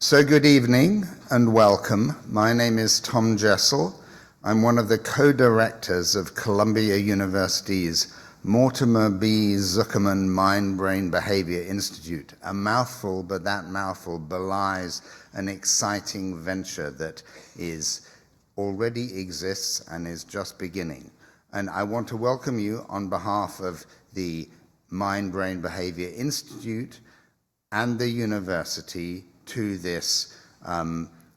So good evening and welcome. My name is Tom Jessel. I'm one of the co-directors of Columbia University's Mortimer B. Zuckerman Mind-Brain Behavior Institute. A mouthful, but that mouthful belies an exciting venture that already exists and is just beginning. And I want to welcome you on behalf of the Mind-Brain Behavior Institute and the university to this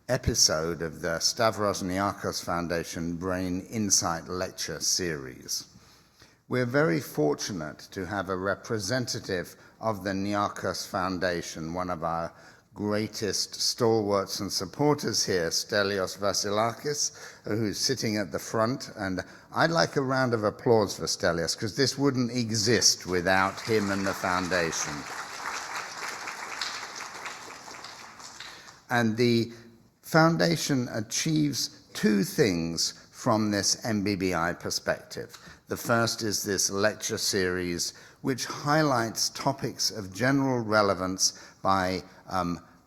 episode of the Stavros Niarchos Foundation Brain Insight Lecture Series. We're very fortunate to have a representative of the Niarchos Foundation, one of our greatest stalwarts and supporters here, Stavros Vasilakis, who's sitting at the front. And I'd like a round of applause for Stavros, because this wouldn't exist without him and the foundation. And the foundation achieves two things from this MBBI perspective. The first is this lecture series, which highlights topics of general relevance by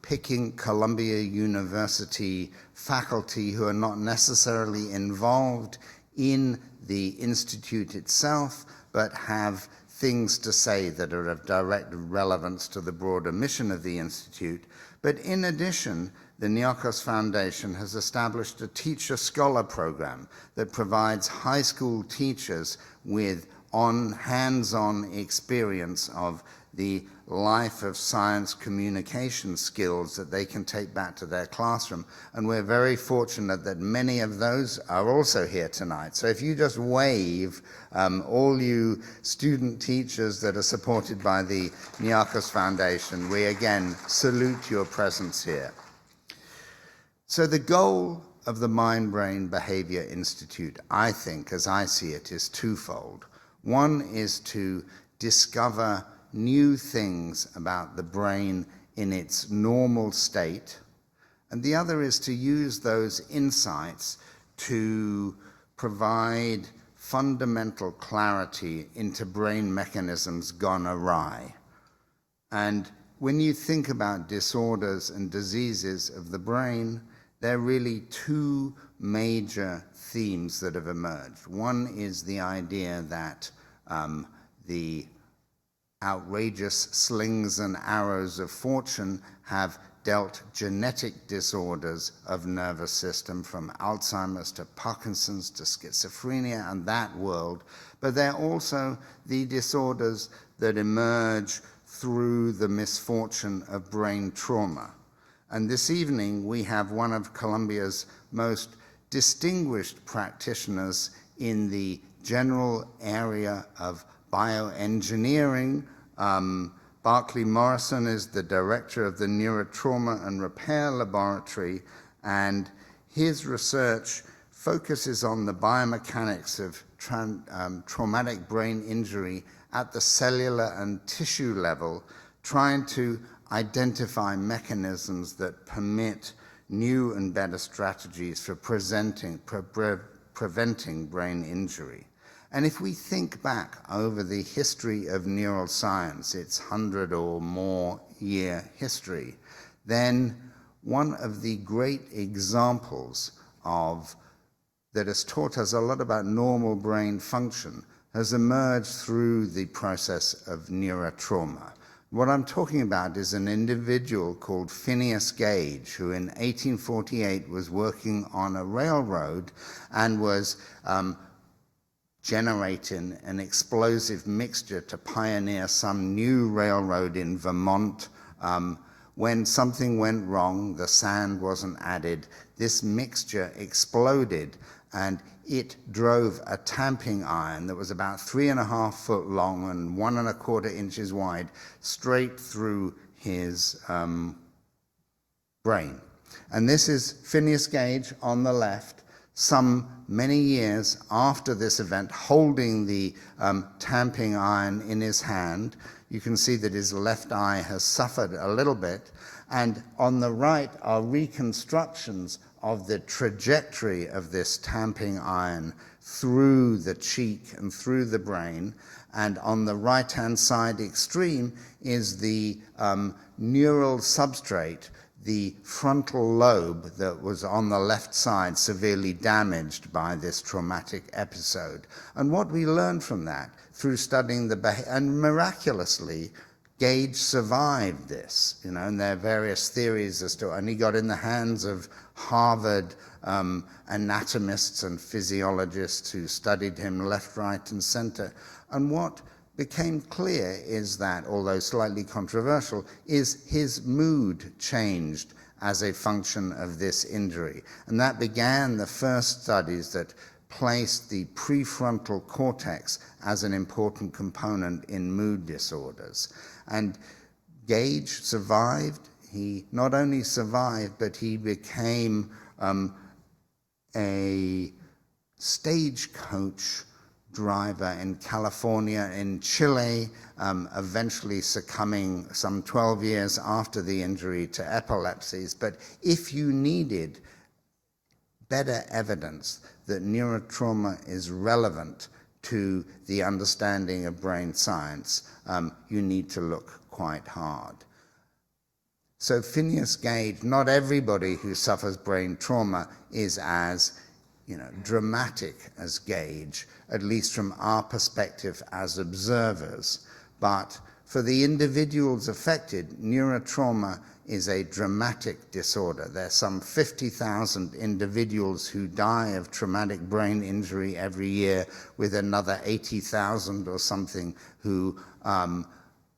picking Columbia University faculty who are not necessarily involved in the institute itself, but have things to say that are of direct relevance to the broader mission of the institute. But in addition, the Niarchos Foundation has established a teacher-scholar program that provides high school teachers with hands-on experience of the life of science communication skills that they can take back to their classroom. And we're very fortunate that many of those are also here tonight. So if you just wave, all you student teachers that are supported by the Niarchos Foundation, we again salute your presence here. So the goal of the Mind-Brain Behavior Institute, I think, as I see it, is twofold. One is to discover new things about the brain in its normal state, and the other is to use those insights to provide fundamental clarity into brain mechanisms gone awry. And when you think about disorders and diseases of the brain, there are really two major themes that have emerged. One is the idea that the outrageous slings and arrows of fortune have dealt genetic disorders of nervous system, from Alzheimer's to Parkinson's to schizophrenia and that world. But they're also the disorders that emerge through the misfortune of brain trauma. And this evening, we have one of Columbia's most distinguished practitioners in the general area of bioengineering. Barclay Morrison is the director of the Neurotrauma and Repair Laboratory, and his research focuses on the biomechanics of traumatic brain injury at the cellular and tissue level, trying to identify mechanisms that permit new and better strategies for preventing brain injury. And if we think back over the history of neuroscience, its 100 or more year history, then one of the great examples that has taught us a lot about normal brain function has emerged through the process of neurotrauma. What I'm talking about is an individual called Phineas Gage, who in 1848 was working on a railroad and was generating an explosive mixture to pioneer some new railroad in Vermont. When something went wrong, the sand wasn't added, this mixture exploded, and it drove a tamping iron that was about 3.5 foot long and 1.25 inches wide straight through his brain. And this is Phineas Gage on the left, some many years after this event, holding the tamping iron in his hand. You can see that his left eye has suffered a little bit. And on the right are reconstructions of the trajectory of this tamping iron through the cheek and through the brain. And on the right-hand side extreme is the neural substrate the frontal lobe that was on the left side severely damaged by this traumatic episode. And what we learned from that through studying the behavior, and miraculously, Gage survived this, and there are various theories as to, and he got in the hands of Harvard anatomists and physiologists who studied him left, right, and center. And what became clear is that, although slightly controversial, is his mood changed as a function of this injury. And that began the first studies that placed the prefrontal cortex as an important component in mood disorders. And Gage survived. He not only survived, but he became a stagecoach driver in California, in Chile, eventually succumbing some 12 years after the injury to epilepsies. But if you needed better evidence that neurotrauma is relevant to the understanding of brain science, you need to look quite hard. So Phineas Gage, not everybody who suffers brain trauma is as dramatic as Gage, at least from our perspective as observers. But for the individuals affected, neurotrauma is a dramatic disorder. There's some 50,000 individuals who die of traumatic brain injury every year, with another 80,000 or something who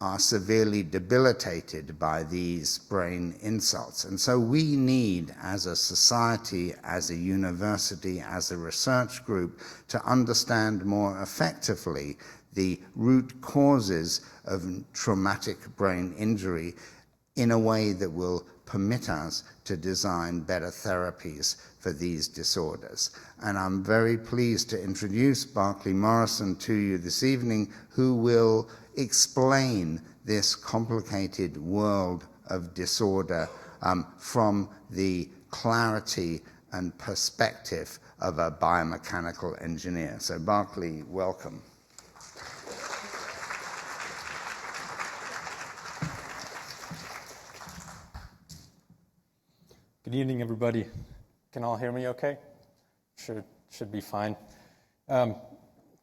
are severely debilitated by these brain insults. And so we need, as a society, as a university, as a research group, to understand more effectively the root causes of traumatic brain injury in a way that will permit us to design better therapies for these disorders. And I'm very pleased to introduce Barclay Morrison to you this evening, who will explain this complicated world of disorder from the clarity and perspective of a biomechanical engineer. So Barclay, welcome. Good evening, everybody. Can all hear me okay? Should be fine.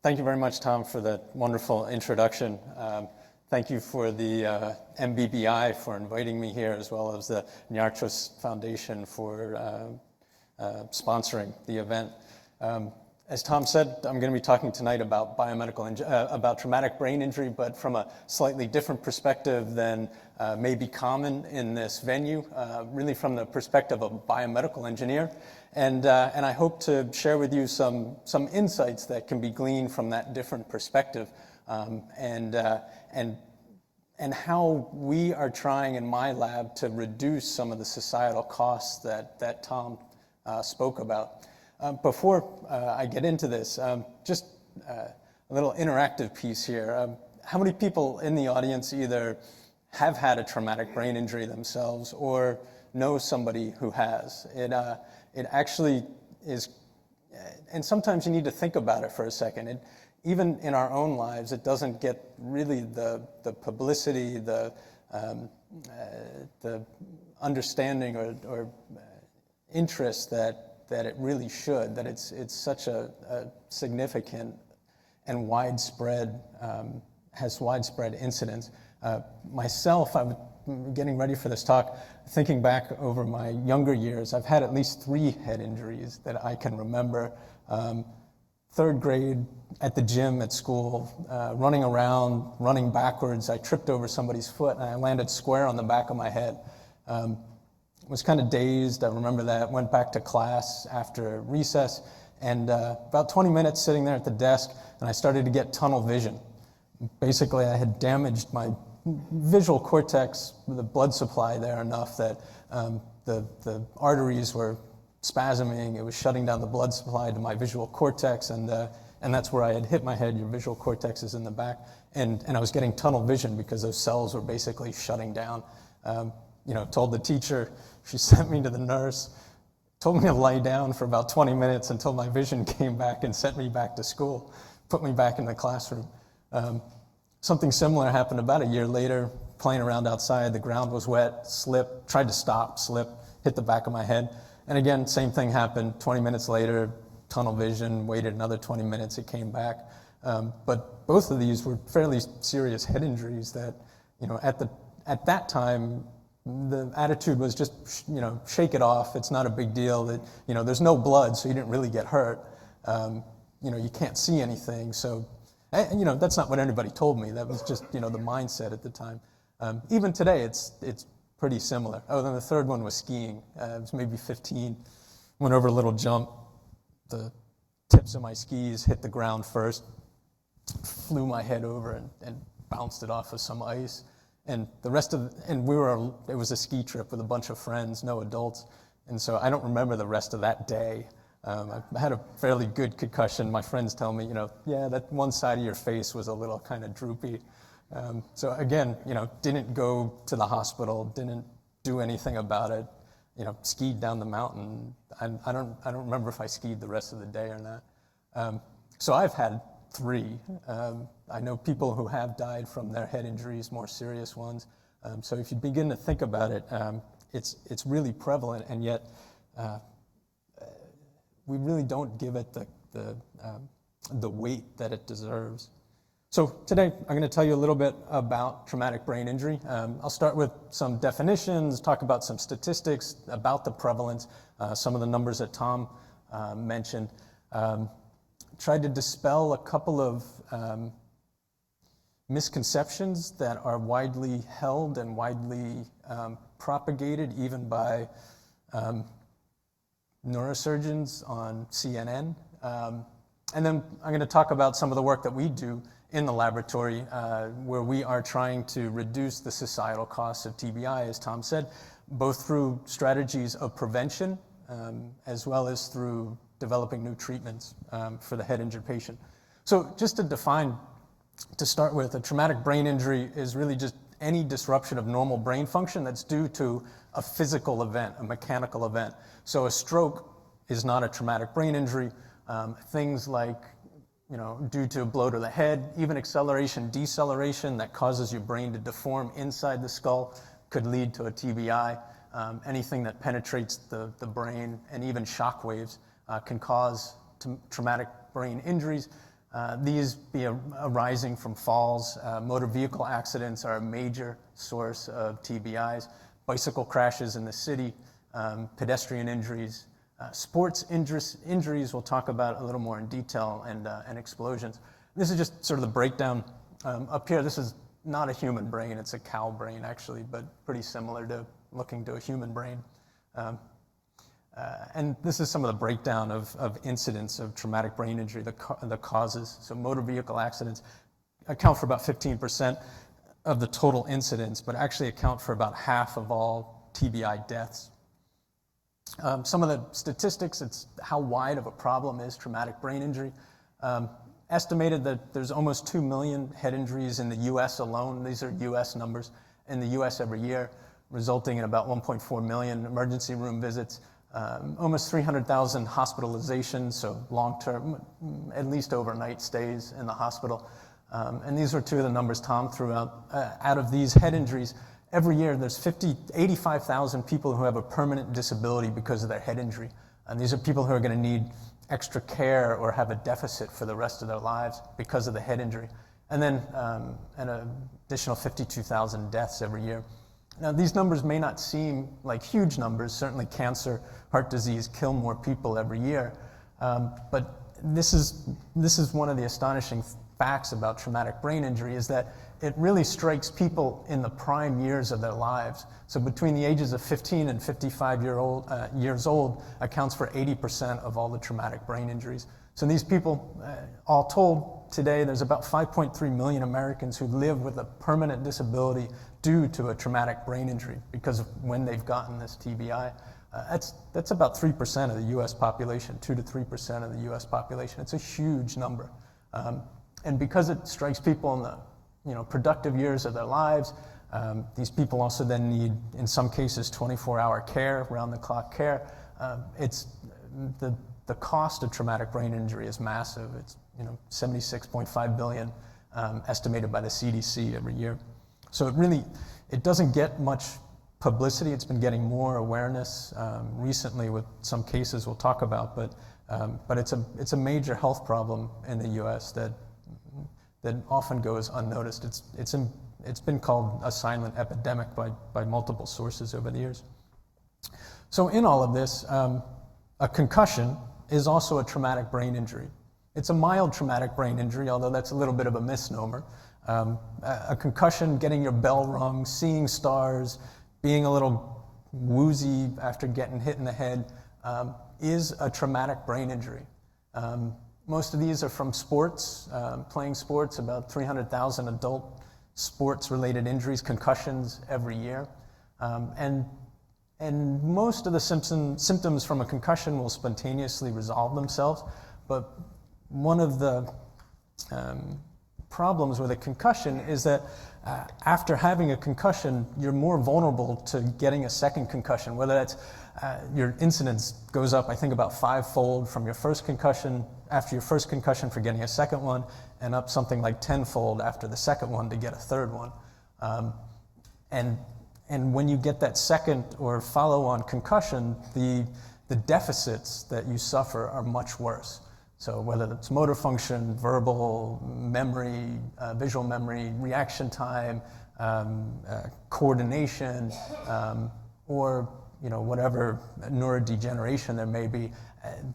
Thank you very much, Tom, for that wonderful introduction. Thank you for the MBBI for inviting me here, as well as the Niarchos Foundation for sponsoring the event. As Tom said, I'm going to be talking tonight about about traumatic brain injury, but from a slightly different perspective than may be common in this venue, really from the perspective of a biomedical engineer. And I hope to share with you some insights that can be gleaned from that different perspective, and how we are trying in my lab to reduce some of the societal costs that Tom spoke about. Before I get into this, just a little interactive piece here. How many people in the audience either have had a traumatic brain injury themselves or know somebody who has? It actually is, and sometimes you need to think about it for a second. Even in our own lives, it doesn't get really the publicity, the understanding or interest that it really should, that it's such a significant and widespread, has widespread incidence. Myself, I'm getting ready for this talk, thinking back over my younger years, I've had at least 3 head injuries that I can remember. 3rd grade at the gym at school, running around, running backwards, I tripped over somebody's foot and I landed square on the back of my head. Was kind of dazed, I remember that, went back to class after recess, and about 20 minutes sitting there at the desk, and I started to get tunnel vision. Basically, I had damaged my visual cortex, the blood supply there enough that the arteries were spasming, it was shutting down the blood supply to my visual cortex, and that's where I had hit my head. Your visual cortex is in the back, and I was getting tunnel vision because those cells were basically shutting down. Told the teacher, she sent me to the nurse, told me to lie down for about 20 minutes until my vision came back and sent me back to school, put me back in the classroom. Something similar happened about a year later, playing around outside, the ground was wet, slipped, tried to stop, slipped, hit the back of my head. And again, same thing happened. 20 minutes later, tunnel vision, waited another 20 minutes, it came back. But both of these were fairly serious head injuries that, at that time, the attitude was just, shake it off. It's not a big deal. That, there's no blood, so you didn't really get hurt. You can't see anything. So, that's not what anybody told me. That was just, the mindset at the time. Even today, it's pretty similar. Oh, then the third one was skiing. It was maybe 15. Went over a little jump. The tips of my skis hit the ground first. Flew my head over and bounced it off of some ice. And the rest of it was a ski trip with a bunch of friends, no adults. And so I don't remember the rest of that day. I had a fairly good concussion. My friends tell me, that one side of your face was a little kind of droopy. So again, didn't go to the hospital, didn't do anything about it. Skied down the mountain. I don't remember if I skied the rest of the day or not. So I've had 3. I know people who have died from their head injuries, more serious ones. So if you begin to think about it, it's really prevalent, and yet we really don't give it the weight that it deserves. So today I'm going to tell you a little bit about traumatic brain injury. I'll start with some definitions, talk about some statistics about the prevalence, some of the numbers that Tom mentioned. Tried to dispel a couple of misconceptions that are widely held and widely propagated even by neurosurgeons on CNN. And then I'm going to talk about some of the work that we do in the laboratory where we are trying to reduce the societal costs of TBI, as Tom said, both through strategies of prevention as well as through developing new treatments for the head injured patient. So just to define, to start with, a traumatic brain injury is really just any disruption of normal brain function that's due to a physical event, a mechanical event. So a stroke is not a traumatic brain injury. Things like, due to a blow to the head, even acceleration, deceleration that causes your brain to deform inside the skull could lead to a TBI. Anything that penetrates the brain, and even shock waves can cause traumatic brain injuries. These be arising from falls. Motor vehicle accidents are a major source of TBIs. Bicycle crashes in the city, pedestrian injuries, sports injuries we'll talk about a little more in detail, and explosions. This is just sort of the breakdown. Up here, this is not a human brain, it's a cow brain actually, but pretty similar to looking to a human brain. And this is some of the breakdown of incidents of traumatic brain injury, the causes. So motor vehicle accidents account for about 15% of the total incidents, but actually account for about half of all TBI deaths. Some of the statistics, it's how wide of a problem is traumatic brain injury. Estimated that there's almost 2 million head injuries in the US alone. These are US numbers in the US every year, resulting in about 1.4 million emergency room visits. Almost 300,000 hospitalizations, so long-term, at least overnight stays in the hospital. And these were 2 of the numbers Tom threw out. Out of these head injuries, every year there's 85,000 people who have a permanent disability because of their head injury. And these are people who are going to need extra care or have a deficit for the rest of their lives because of the head injury. And then an additional 52,000 deaths every year. Now, these numbers may not seem like huge numbers. Certainly cancer, heart disease kill more people every year. But this is one of the astonishing facts about traumatic brain injury, is that it really strikes people in the prime years of their lives. So between the ages of 15 and 55 years old accounts for 80% of all the traumatic brain injuries. So these people, all told, today there's about 5.3 million Americans who live with a permanent disability due to a traumatic brain injury because of when they've gotten this TBI. That's about 3% of the U.S. population, 2 to 3% of the U.S. population. It's a huge number. And because it strikes people in the productive years of their lives, these people also then need, in some cases, 24-hour care, round-the-clock care. It's the cost of traumatic brain injury is massive. It's $76.5 billion estimated by the CDC every year. So it doesn't get much publicity. It's been getting more awareness recently with some cases we'll talk about, but it's a major health problem in the U.S. that often goes unnoticed. It's been called a silent epidemic by multiple sources over the years. So in all of this, a concussion is also a traumatic brain injury. It's a mild traumatic brain injury, although that's a little bit of a misnomer. A concussion, getting your bell rung, seeing stars, being a little woozy after getting hit in the head, is a traumatic brain injury. Most of these are from sports, playing sports, about 300,000 adult sports-related injuries, concussions every year. And most of the symptoms from a concussion will spontaneously resolve themselves, but one of the problems with a concussion is that after having a concussion, you're more vulnerable to getting a second concussion, whether that's your incidence goes up, I think, about 5-fold from your first concussion, after your first concussion for getting a second one, and up something like 10-fold after the second one to get a third one. And when you get that second or follow-on concussion, the deficits that you suffer are much worse. So whether it's motor function, verbal, memory, visual memory, reaction time, coordination, or whatever neurodegeneration there may be,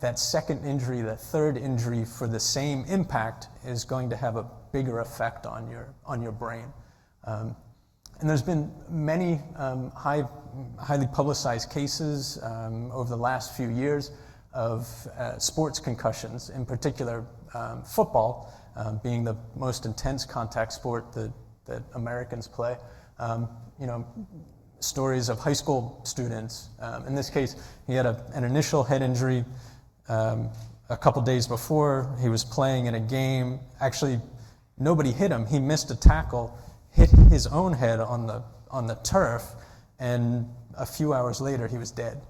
that second injury, that third injury for the same impact is going to have a bigger effect on your brain. And there's been many highly publicized cases over the last few years of sports concussions, in particular football being the most intense contact sport that Americans play. Stories of high school students. In this case, he had an initial head injury a couple days before. He was playing in a game. Actually, nobody hit him. He missed a tackle, hit his own head on the turf, and a few hours later he was dead.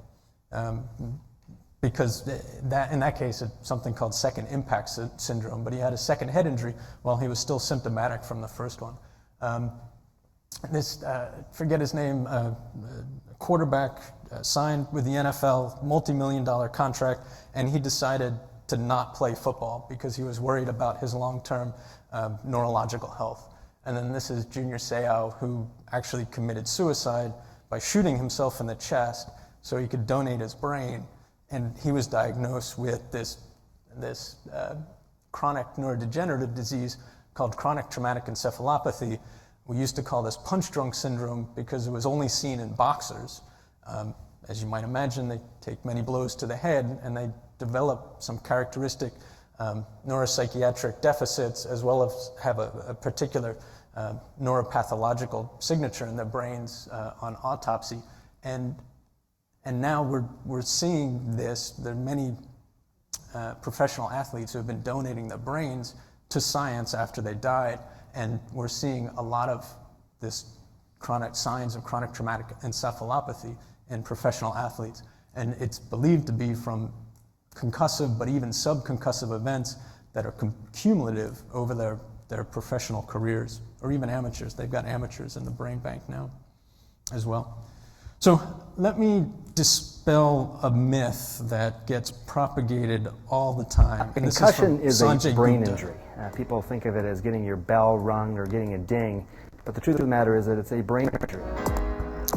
Because in that case, it's something called second impact syndrome, but he had a second head injury while he was still symptomatic from the first one. Forget his name, quarterback signed with the NFL, multi-million-dollar contract, and he decided to not play football because he was worried about his long-term neurological health. And then this is Junior Seau, who actually committed suicide by shooting himself in the chest so he could donate his brain. And he was diagnosed with this chronic neurodegenerative disease called chronic traumatic encephalopathy. We used to call this punch-drunk syndrome because it was only seen in boxers. As you might imagine, they take many blows to the head and they develop some characteristic neuropsychiatric deficits, as well as have a particular neuropathological signature in their brains on autopsy. And now we're seeing this. There are many professional athletes who have been donating their brains to science after they died, and we're seeing a lot of this signs of chronic traumatic encephalopathy in professional athletes. And it's believed to be from concussive, but even subconcussive events that are cumulative over their professional careers, or even amateurs. They've got amateurs in the brain bank now as well. So let me dispel a myth that gets propagated all the time. A concussion is a brain injury. People think of it as getting your bell rung or getting a ding, but the truth of the matter is that it's a brain injury.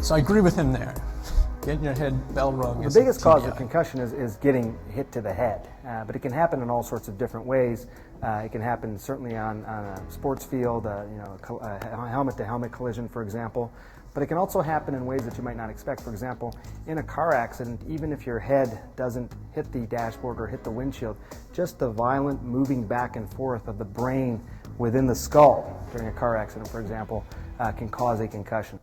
So I agree with him there. Getting your head bell rung is the biggest cause of concussion is getting hit to the head, but it can happen in all sorts of different ways. It can happen certainly on a sports field, a helmet-to-helmet collision, for example. But it can also happen in ways that you might not expect. For example, in a car accident, even if your head doesn't hit the dashboard or hit the windshield, just the violent moving back and forth of the brain within the skull during a car accident, for example, can cause a concussion.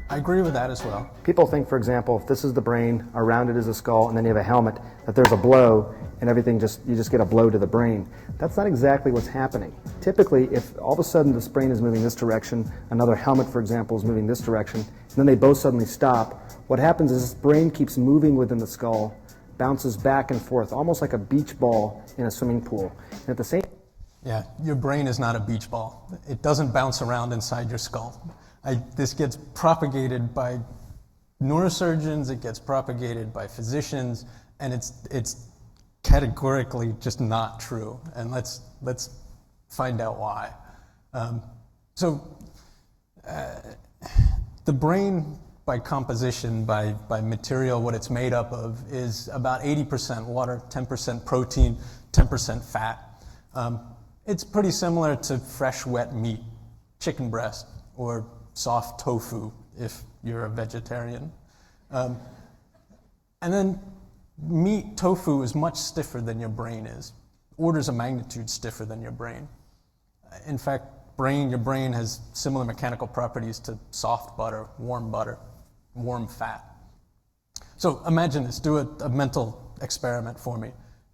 I agree with that as well. People think, for example, if this is the brain, around it is a skull, and then you have a helmet, that there's a blow, and you just get a blow to the brain. That's not exactly what's happening. Typically, if all of a sudden this brain is moving this direction, another helmet, for example, is moving this direction, and then they both suddenly stop, what happens is this brain keeps moving within the skull, bounces back and forth, almost like a beach ball in a swimming pool. And at the same Yeah, your brain is not a beach ball. It doesn't bounce around inside your skull. This gets propagated by neurosurgeons, it gets propagated by physicians, and it's categorically just not true. And let's find out why. The brain, by composition, by material, what it's made up of, is about 80% water, 10% protein, 10% fat. It's pretty similar to fresh, wet meat, chicken breast, or soft tofu if you're a vegetarian. And then meat, tofu, is much stiffer than your brain is, orders of magnitude stiffer than your brain. In fact, your brain has similar mechanical properties to soft butter, warm fat. So imagine this, do a mental experiment for me.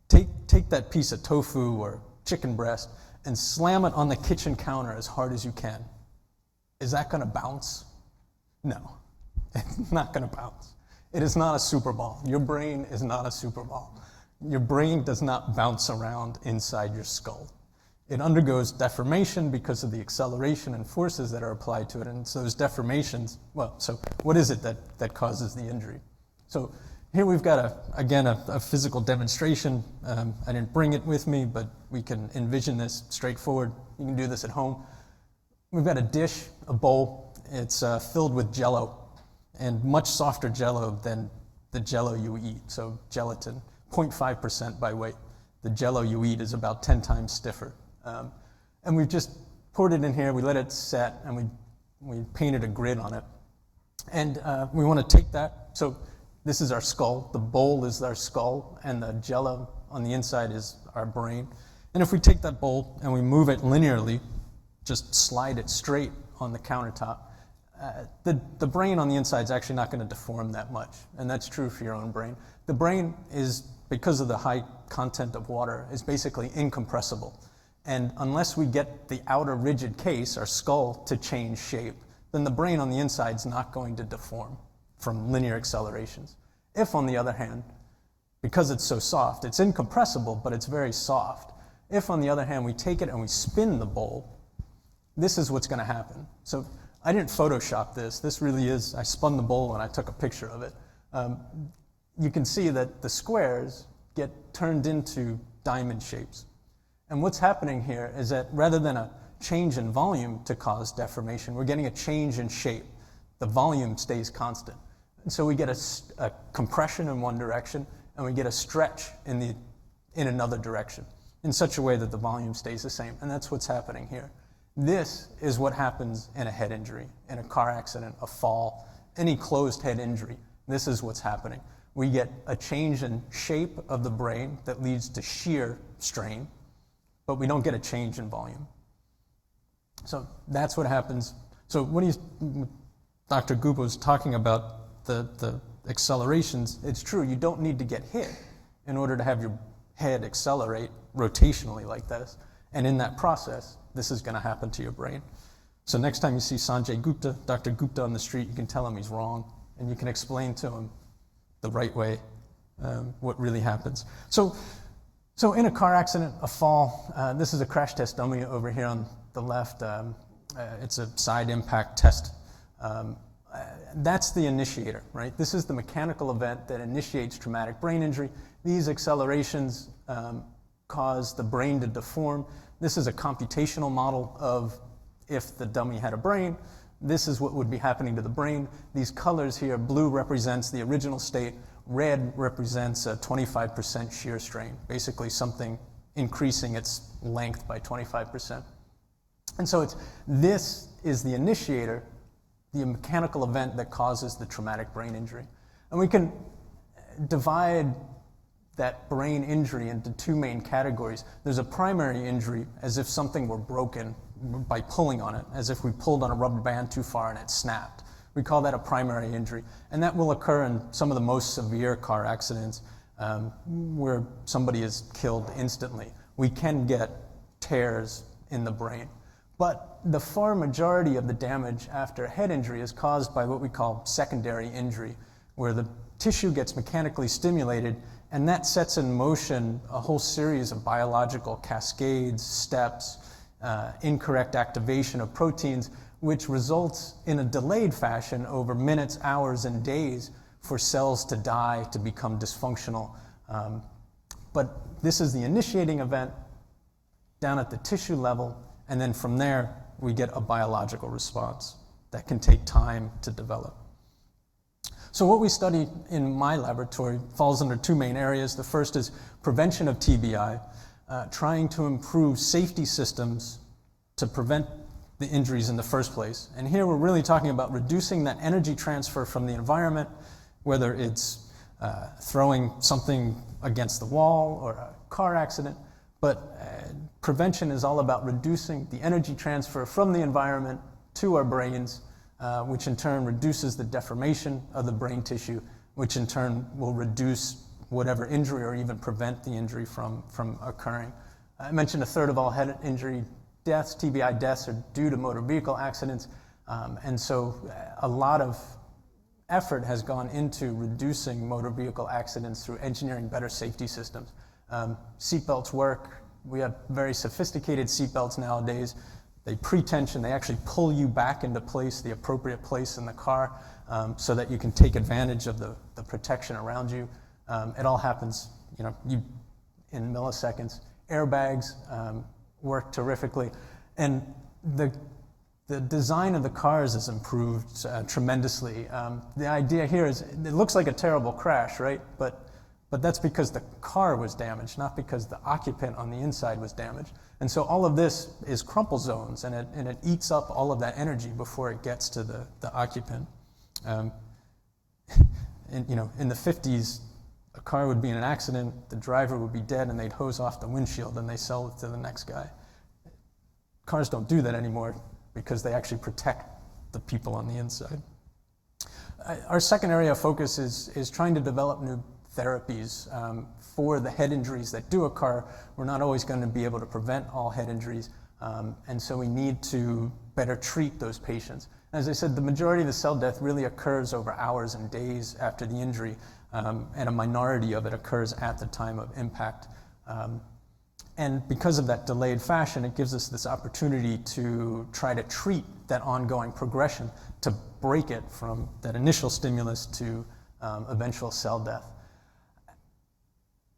Take that piece of tofu or chicken breast and slam it on the kitchen counter as hard as you can. Is that going to bounce? No, it's not going to bounce. It is not a super ball. Your brain is not a super ball. Your brain does not bounce around inside your skull. It undergoes deformation because of the acceleration and forces that are applied to it. And so those deformations, so what is it that causes the injury? So here we've got, a physical demonstration. I didn't bring it with me, but we can envision this straightforward. You can do this at home. We've got a dish, a bowl. It's filled with Jell-O, and much softer Jell-O than the Jell-O you eat. So gelatin, 0.5% by weight. The Jell-O you eat is about 10 times stiffer. And we've just poured it in here. We let it set, and we painted a grid on it. And we want to take that. So this is our skull. The bowl is our skull, and the Jell-O on the inside is our brain. And if we take that bowl and we move it linearly, just slide it straight on the countertop, the brain on the inside is actually not going to deform that much. And that's true for your own brain. The brain is, because of the high content of water, is basically incompressible. And unless we get the outer rigid case, our skull, to change shape, then the brain on the inside is not going to deform from linear accelerations. If, on the other hand, because it's so soft, it's incompressible, but it's very soft. If, on the other hand, we take it and we spin the bowl, this is what's going to happen. So I didn't Photoshop this. This really is, I spun the bowl and I took a picture of it. You can see that the squares get turned into diamond shapes. And what's happening here is that rather than a change in volume to cause deformation, we're getting a change in shape. The volume stays constant. And so we get a compression in one direction, and we get a stretch in another direction, in such a way that the volume stays the same. And that's what's happening here. This is what happens in a head injury, in a car accident, a fall, any closed head injury. This is what's happening. We get a change in shape of the brain that leads to shear strain, but we don't get a change in volume. So that's what happens. So when Dr. Gupta was talking about the accelerations, it's true, you don't need to get hit in order to have your head accelerate rotationally like this. And in that process, this is going to happen to your brain. So next time you see Sanjay Gupta, Dr. Gupta on the street, you can tell him he's wrong, and you can explain to him the right way what really happens. So in a car accident, a fall, this is a crash test dummy over here on the left. It's a side impact test. That's the initiator, right? This is the mechanical event that initiates traumatic brain injury. These accelerations cause the brain to deform. This is a computational model of if the dummy had a brain, this is what would be happening to the brain. These colors here, blue represents the original state, red represents a 25% shear strain, basically something increasing its length by 25%. And so this is the initiator, the mechanical event that causes the traumatic brain injury. And we can divide that brain injury into two main categories. There's a primary injury, as if something were broken by pulling on it, as if we pulled on a rubber band too far and it snapped. We call that a primary injury. And that will occur in some of the most severe car accidents where somebody is killed instantly. We can get tears in the brain. But the far majority of the damage after a head injury is caused by what we call secondary injury, where the tissue gets mechanically stimulated And that sets in motion a whole series of biological cascades, steps, incorrect activation of proteins, which results in a delayed fashion over minutes, hours, and days for cells to die, to become dysfunctional. But this is the initiating event down at the tissue level, and then from there, we get a biological response that can take time to develop. So what we study in my laboratory falls under two main areas. The first is prevention of TBI, trying to improve safety systems to prevent the injuries in the first place. And here we're really talking about reducing that energy transfer from the environment, whether it's throwing something against the wall or a car accident. But prevention is all about reducing the energy transfer from the environment to our brains, which in turn reduces the deformation of the brain tissue, which in turn will reduce whatever injury or even prevent the injury from occurring. I mentioned a third of all head injury deaths, TBI deaths, are due to motor vehicle accidents. And so a lot of effort has gone into reducing motor vehicle accidents through engineering better safety systems. Seatbelts work. We have very sophisticated seatbelts nowadays. They pre-tension, they actually pull you back into place, the appropriate place in the car, so that you can take advantage of the protection around you. It all happens, in milliseconds. Airbags work terrifically. And the design of the cars has improved tremendously. The idea here is, it looks like a terrible crash, right? But that's because the car was damaged, not because the occupant on the inside was damaged. And so all of this is crumple zones, and it eats up all of that energy before it gets to the occupant. In the 50s, a car would be in an accident, the driver would be dead, and they'd hose off the windshield and they sell it to the next guy. Cars don't do that anymore because they actually protect the people on the inside. Our second area of focus is trying to develop new therapies for the head injuries that do occur. We're not always going to be able to prevent all head injuries, and so we need to better treat those patients. As I said, the majority of the cell death really occurs over hours and days after the injury, and a minority of it occurs at the time of impact. And because of that delayed fashion, it gives us this opportunity to try to treat that ongoing progression, to break it from that initial stimulus to eventual cell death.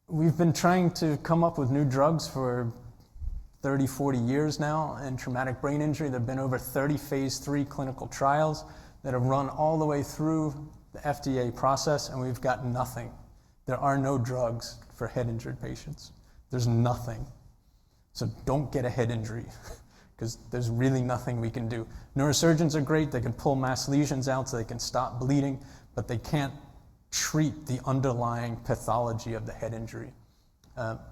We've been trying to come up with new drugs for 30, 40 years now in traumatic brain injury. There have been over 30 phase 3 clinical trials that have run all the way through the FDA process, and we've got nothing. There are no drugs for head injured patients. There's nothing. So don't get a head injury, because there's really nothing we can do. Neurosurgeons are great. They can pull mass lesions out so they can stop bleeding, but they can't treat the underlying pathology of the head injury.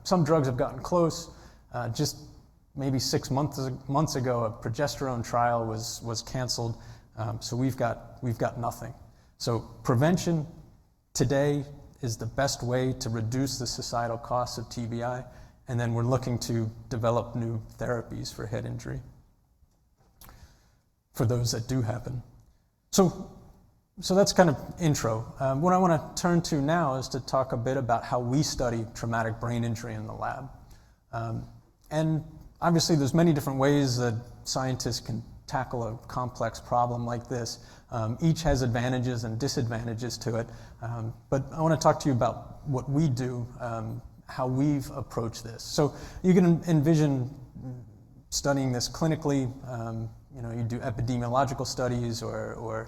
Some drugs have gotten close. Just maybe 6 months ago, a progesterone trial was canceled. So we've got nothing. So prevention today is the best way to reduce the societal costs of TBI, and then we're looking to develop new therapies for head injury for those that do happen. So that's kind of intro. What I want to turn to now is to talk a bit about how we study traumatic brain injury in the lab. And obviously there's many different ways that scientists can tackle a complex problem like this. Each has advantages and disadvantages to it. But I want to talk to you about what we do, how we've approached this. So you can envision studying this clinically. You do epidemiological studies or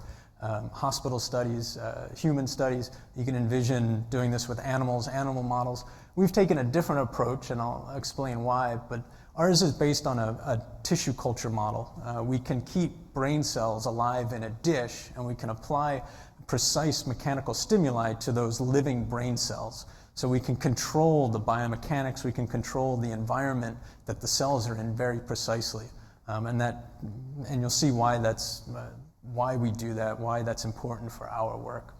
hospital studies, human studies. You can envision doing this with animals, animal models. We've taken a different approach, and I'll explain why, but ours is based on a tissue culture model. We can keep brain cells alive in a dish, and we can apply precise mechanical stimuli to those living brain cells. So we can control the biomechanics, we can control the environment that the cells are in very precisely. And you'll see why that's why we do that, why that's important for our work.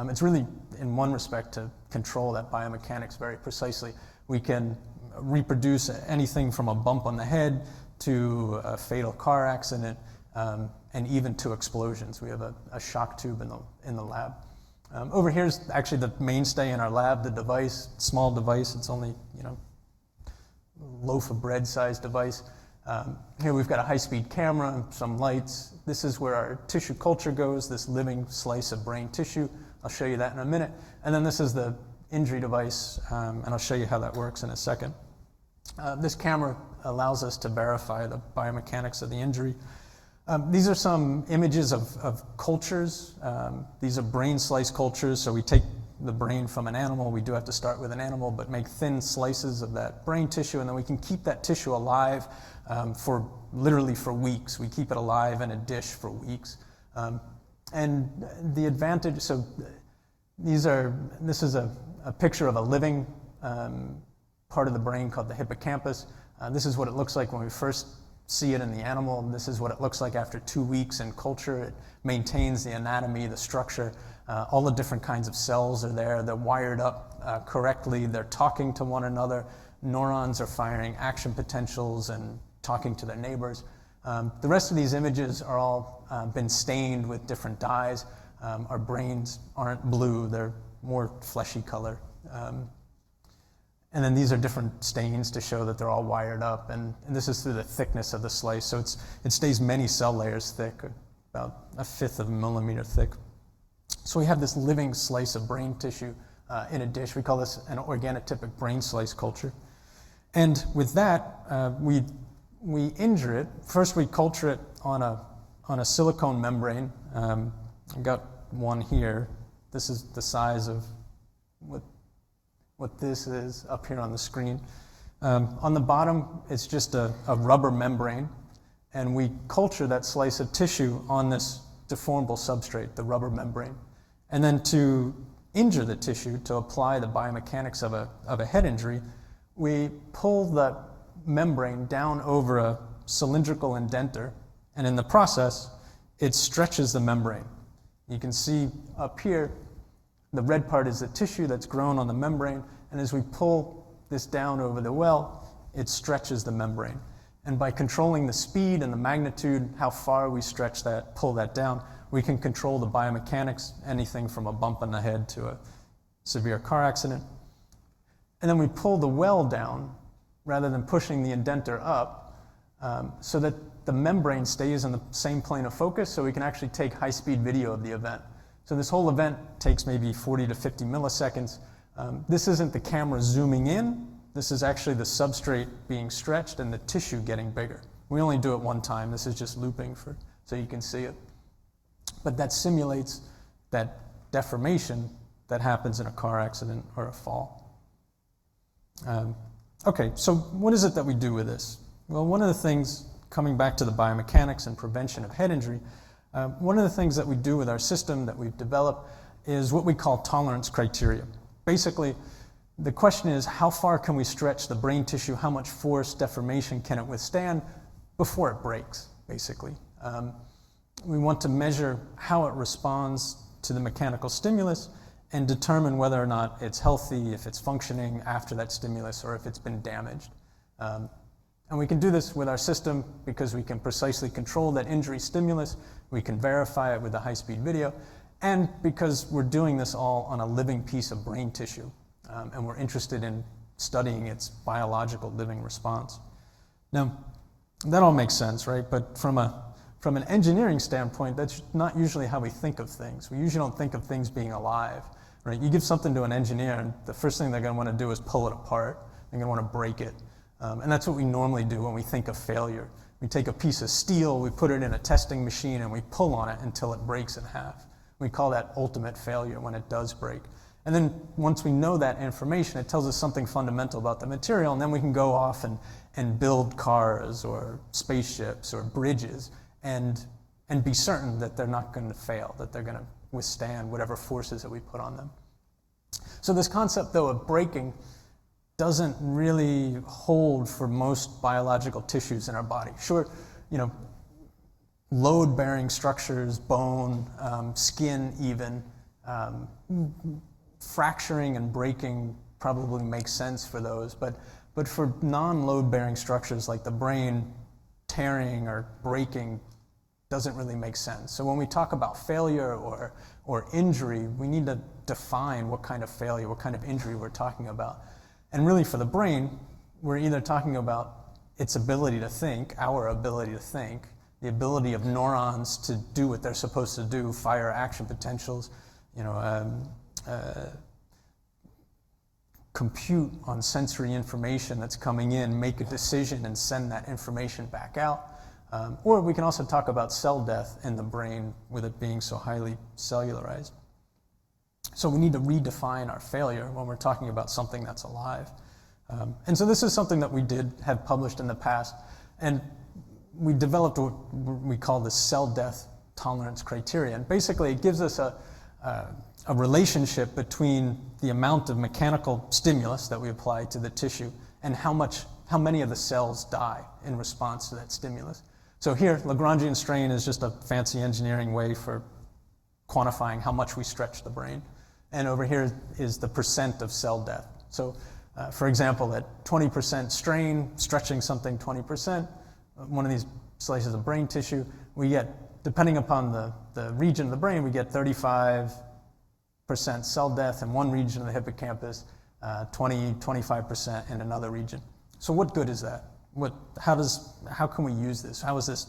It's really, in one respect, to control that biomechanics very precisely. We can reproduce anything from a bump on the head to a fatal car accident, and even to explosions. We have a shock tube in the lab. Over here is actually the mainstay in our lab, the device, small device. It's only, loaf of bread sized device. Here we've got a high-speed camera, some lights. This is where our tissue culture goes, this living slice of brain tissue. I'll show you that in a minute. And then this is the injury device, and I'll show you how that works in a second. This camera allows us to verify the biomechanics of the injury. These are some images of cultures. These are brain slice cultures, so we take the brain from an animal. We do have to start with an animal, but make thin slices of that brain tissue, and then we can keep that tissue alive for literally for weeks. We keep it alive in a dish for weeks. And the advantage, so this is a picture of a living part of the brain called the hippocampus. This is what it looks like when we first see it in the animal. This is what it looks like after 2 weeks in culture. It maintains the anatomy, the structure. All the different kinds of cells are there. They're wired up correctly. They're talking to one another. Neurons are firing action potentials and talking to their neighbors. The rest of these images are all been stained with different dyes. Our brains aren't blue. They're more fleshy color. And then these are different stains to show that they're all wired up. And this is through the thickness of the slice. So it stays many cell layers thick, about 1/5 of a millimeter thick. So we have this living slice of brain tissue in a dish. We call this an organotypic brain slice culture. And with that, we injure it. First, we culture it on a silicone membrane. I've got one here. This is the size of what this is up here on the screen. On the bottom, it's just a rubber membrane, and we culture that slice of tissue on this deformable substrate, the rubber membrane. And then to injure the tissue, to apply the biomechanics of a head injury, we pull the membrane down over a cylindrical indenter, and in the process, it stretches the membrane. You can see up here, the red part is the tissue that's grown on the membrane, and as we pull this down over the well, it stretches the membrane. And by controlling the speed and the magnitude, how far we stretch that, pull that down, we can control the biomechanics, anything from a bump on the head to a severe car accident. And then we pull the well down rather than pushing the indenter up, so that the membrane stays in the same plane of focus, so we can actually take high-speed video of the event. So this whole event takes maybe 40 to 50 milliseconds. This isn't the camera zooming in. This is actually the substrate being stretched and the tissue getting bigger. We only do it one time. This is just looping so you can see it. But that simulates that deformation that happens in a car accident or a fall. Okay, so what is it that we do with this? Well, one of the things, coming back to the biomechanics and prevention of head injury, one of the things that we do with our system that we've developed is what we call tolerance criteria. Basically, the question is, how far can we stretch the brain tissue? How much force, deformation can it withstand before it breaks, basically? We want to measure how it responds to the mechanical stimulus and determine whether or not it's healthy, if it's functioning after that stimulus, or if it's been damaged. And we can do this with our system because we can precisely control that injury stimulus, we can verify it with a high-speed video, and because we're doing this all on a living piece of brain tissue, and we're interested in studying its biological living response. Now, that all makes sense, right? But from an engineering standpoint, that's not usually how we think of things. We usually don't think of things being alive, right? You give something to an engineer, and the first thing they're going to want to do is pull it apart. They're going to want to break it. And that's what we normally do when we think of failure. We take a piece of steel, we put it in a testing machine, and we pull on it until it breaks in half. We call that ultimate failure when it does break. And then once we know that information, it tells us something fundamental about the material, and then we can go off and build cars or spaceships or bridges and be certain that they're not going to fail, that they're going to withstand whatever forces that we put on them. So this concept, though, of breaking doesn't really hold for most biological tissues in our body. Sure, load-bearing structures, bone, skin even, fracturing and breaking probably makes sense for those, but for non-load-bearing structures like the brain, tearing or breaking doesn't really make sense. So when we talk about failure or injury, we need to define what kind of failure, what kind of injury we're talking about. And really for the brain, we're either talking about its ability to think, our ability to think, the ability of neurons to do what they're supposed to do, fire action potentials, compute on sensory information that's coming in, make a decision and send that information back out. Or we can also talk about cell death in the brain with it being so highly cellularized. So we need to redefine our failure when we're talking about something that's alive. And so this is something that we did have published in the past. And we developed what we call the cell death tolerance criterion. Basically, it gives us a relationship between the amount of mechanical stimulus that we apply to the tissue and how many of the cells die in response to that stimulus. So here, Lagrangian strain is just a fancy engineering way for quantifying how much we stretch the brain. And over here is the percent of cell death. So, for example, at 20% strain, stretching something 20%, one of these slices of brain tissue, we get, depending upon the region of the brain, we get 35% cell death in one region of the hippocampus, 25% in another region. So what good is that? How can we use this? How is this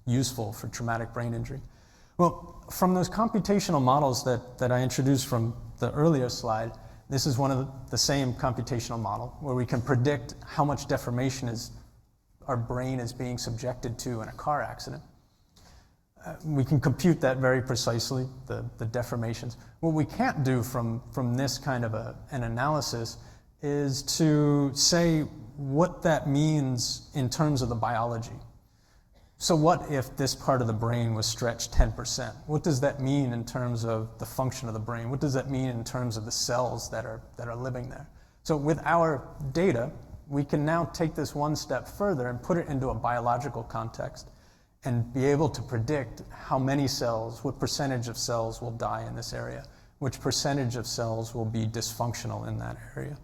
useful for traumatic brain injury? Well, from those computational models that I introduced from the earlier slide, this is one of the same computational model where we can predict how much deformation our brain is being subjected to in a car accident. We can compute that very precisely, the deformations. What we can't do from this kind of an analysis is to say what that means in terms of the biology. So what if this part of the brain was stretched 10%? What does that mean in terms of the function of the brain? What does that mean in terms of the cells that are living there? So with our data, we can now take this one step further and put it into a biological context and be able to predict how many cells, what percentage of cells will die in this area, which percentage of cells will be dysfunctional in that area.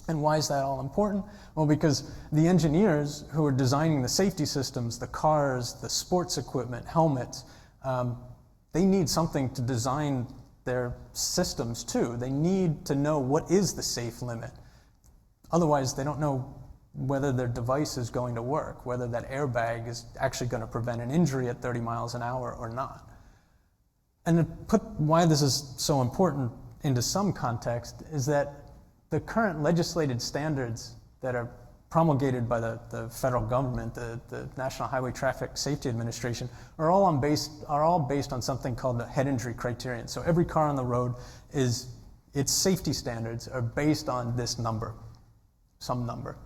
And why is that all important? Well, because the engineers who are designing the safety systems, the cars, the sports equipment, helmets, they need something to design their systems too. They need to know what is the safe limit. Otherwise, they don't know whether their device is going to work, whether that airbag is actually going to prevent an injury at 30 miles an hour or not. And to put why this is so important into some context is that the current legislated standards that are promulgated by the federal government, the National Highway Traffic Safety Administration, are all based on something called the head injury criterion. So every car on the road its safety standards are based on this number, some number.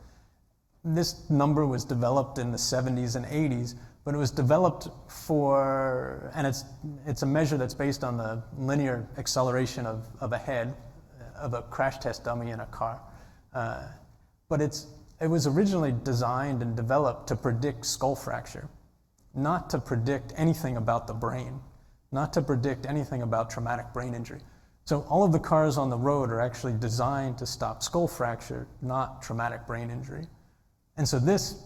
This number was developed in the 70s and 80s, but it was developed and it's a measure that's based on the linear acceleration of a head, of a crash test dummy in a car. But it was originally designed and developed to predict skull fracture, not to predict anything about the brain, not to predict anything about traumatic brain injury. So all of the cars on the road are actually designed to stop skull fracture, not traumatic brain injury. And so this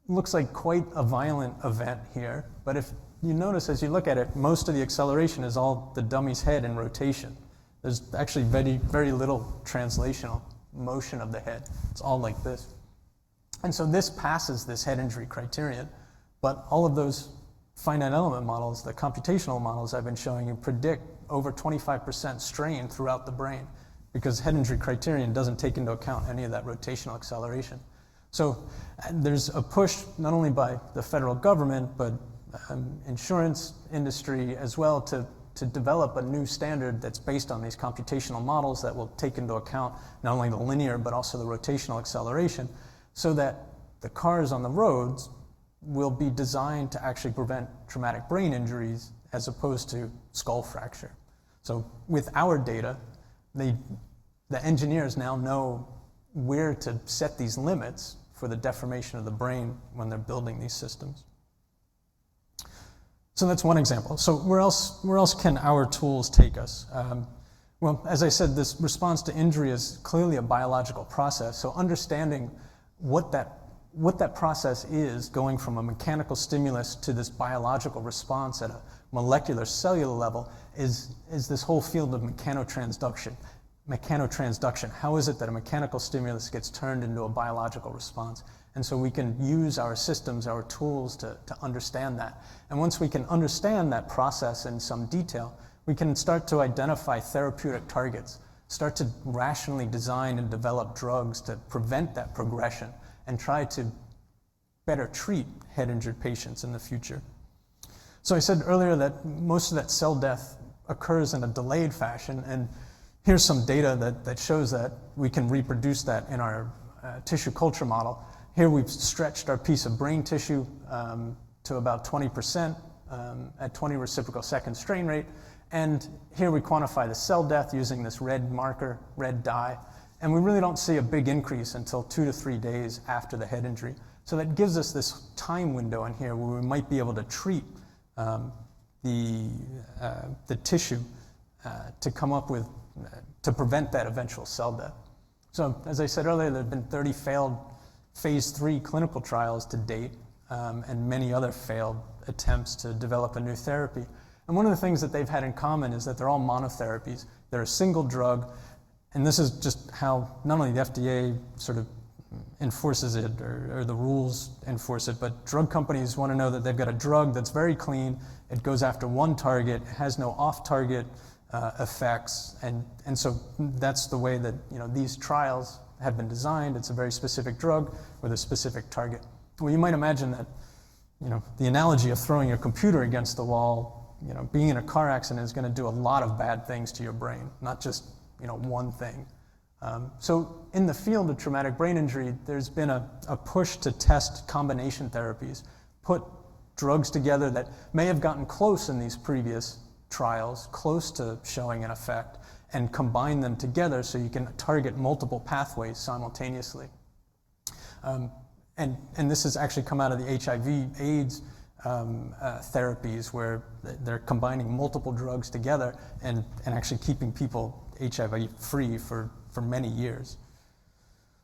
looks like quite a violent event here, but if you notice as you look at it, most of the acceleration is all the dummy's head in rotation. There's actually very, very little translational motion of the head. It's all like this. And so this passes this head injury criterion, but all of those finite element models, the computational models I've been showing you, predict over 25% strain throughout the brain because head injury criterion doesn't take into account any of that rotational acceleration. So there's a push not only by the federal government, but insurance industry as well to develop a new standard that's based on these computational models that will take into account not only the linear but also the rotational acceleration so that the cars on the roads will be designed to actually prevent traumatic brain injuries as opposed to skull fracture. So with our data, the engineers now know where to set these limits for the deformation of the brain when they're building these systems. So that's one example. So where else can our tools take us? Well, as I said, this response to injury is clearly a biological process. So understanding what that what that process is, going from a mechanical stimulus to this biological response at a molecular cellular level, is this whole field of mechanotransduction. How is it that a mechanical stimulus gets turned into a biological response? And so we can use our systems, our tools to understand that. And once we can understand that process in some detail, we can start to identify therapeutic targets, start to rationally design and develop drugs to prevent that progression and try to better treat head-injured patients in the future. So I said earlier that most of that cell death occurs in a delayed fashion, and here's some data that shows that we can reproduce that in our tissue culture model. Here we've stretched our piece of brain tissue to about 20% at 20 reciprocal second strain rate, and here we quantify the cell death using this red marker, red dye, and we really don't see a big increase until 2 to 3 days after the head injury. So that gives us this time window in here where we might be able to treat the tissue to come up with, to prevent that eventual cell death. So as I said earlier, there have been 30 failed phase 3 clinical trials to date, and many other failed attempts to develop a new therapy. And one of the things that they've had in common is that they're all monotherapies. They're a single drug, and this is just how not only the FDA sort of enforces it, or the rules enforce it, but drug companies want to know that they've got a drug that's very clean, it goes after one target, it has no off-target effects, and so that's the way that these trials have been designed. It's a very specific drug with a specific target. Well, you might imagine that the analogy of throwing your computer against the wall, being in a car accident is going to do a lot of bad things to your brain, not just one thing. So in the field of traumatic brain injury, there's been a push to test combination therapies, put drugs together that may have gotten close in these previous trials, close to showing an effect, and combine them together so you can target multiple pathways simultaneously. And this has actually come out of the HIV/AIDS therapies, where they're combining multiple drugs together and actually keeping people HIV-free for many years.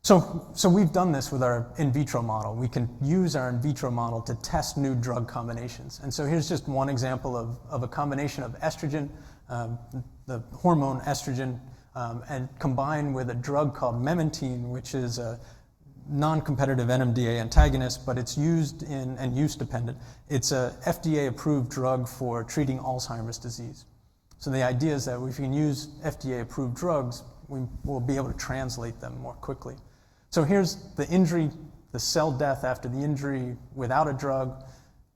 So we've done this with our in vitro model. We can use our in vitro model to test new drug combinations. And so here's just one example of a combination of estrogen, the hormone estrogen, and combined with a drug called memantine, which is a non-competitive NMDA antagonist, but it's used in and use-dependent. It's a FDA-approved drug for treating Alzheimer's disease. So the idea is that if we can use FDA-approved drugs, we will be able to translate them more quickly. So here's the injury, the cell death after the injury without a drug.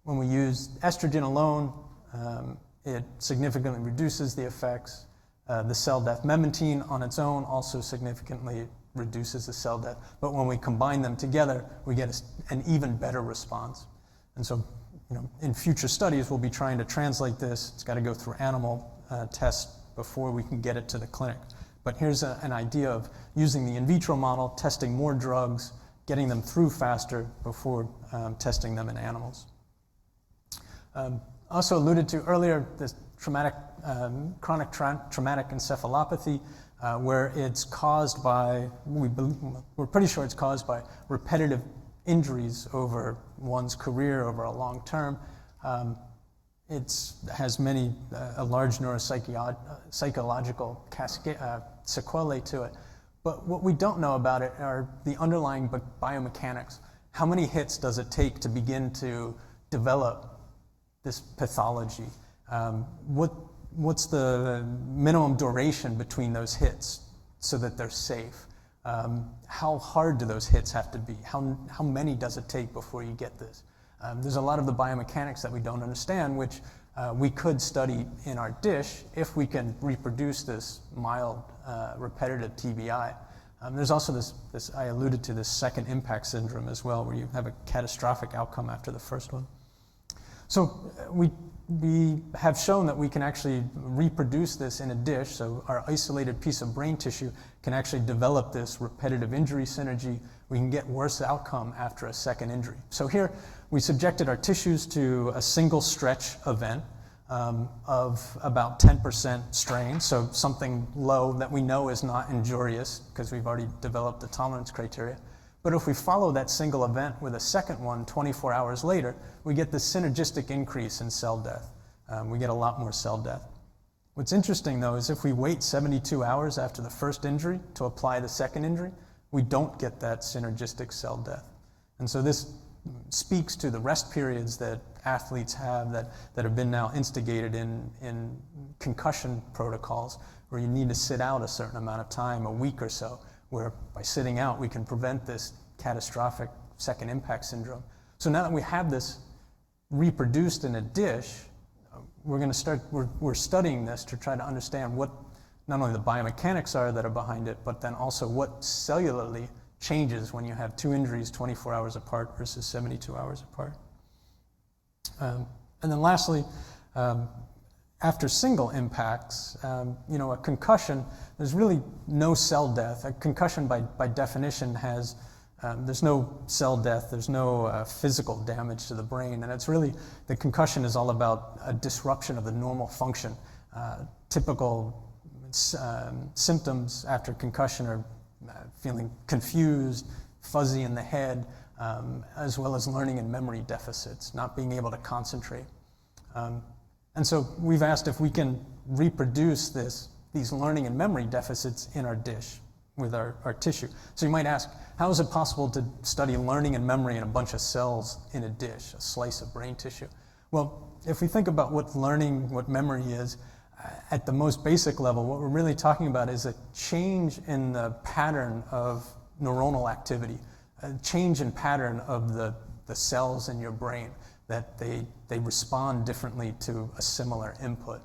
When we use estrogen alone, it significantly reduces the effects. The cell death memantine on its own also significantly reduces the cell death. But when we combine them together, we get an even better response. And so, in future studies, we'll be trying to translate this. It's got to go through animal tests before we can get it to the clinic. But here's an idea of using the in vitro model, testing more drugs, getting them through faster before testing them in animals. Also alluded to earlier, this chronic traumatic encephalopathy, where it's caused by, we're pretty sure it's caused by repetitive injuries over one's career, over a long term. It has a large neuropsychological sequelae to it. But what we don't know about it are the underlying biomechanics. How many hits does it take to begin to develop this pathology? What's the minimum duration between those hits so that they're safe? How hard do those hits have to be? How many does it take before you get this? There's a lot of the biomechanics that we don't understand, which we could study in our dish if we can reproduce this mild repetitive TBI. There's also this, I alluded to this second impact syndrome as well, where you have a catastrophic outcome after the first one. So we have shown that we can actually reproduce this in a dish, so our isolated piece of brain tissue can actually develop this repetitive injury synergy. We can get worse outcome after a second injury. So here we subjected our tissues to a single stretch event of about 10% strain, so something low that we know is not injurious because we've already developed the tolerance criteria. But if we follow that single event with a second one 24 hours later, we get this synergistic increase in cell death. We get a lot more cell death. What's interesting, though, is if we wait 72 hours after the first injury to apply the second injury, we don't get that synergistic cell death. And so this speaks to the rest periods that athletes have that have been now instigated in concussion protocols, where you need to sit out a certain amount of time, a week or so, where by sitting out we can prevent this catastrophic second impact syndrome. So now that we have this reproduced in a dish, we're studying this to try to understand what not only the biomechanics are that are behind it, but then also what cellularly changes when you have two injuries 24 hours apart versus 72 hours apart. And then lastly, after single impacts, a concussion, there's really no cell death. A concussion by definition has, there's no cell death, there's no physical damage to the brain, and it's really, the concussion is all about a disruption of the normal function. Typical symptoms after concussion are feeling confused, fuzzy in the head, as well as learning and memory deficits, not being able to concentrate. And so we've asked if we can reproduce these learning and memory deficits in our dish with our tissue. So you might ask, how is it possible to study learning and memory in a bunch of cells in a dish, a slice of brain tissue? Well, if we think about what learning, what memory is, at the most basic level, what we're really talking about is a change in the pattern of neuronal activity, a change in pattern of the cells in your brain, that they respond differently to a similar input.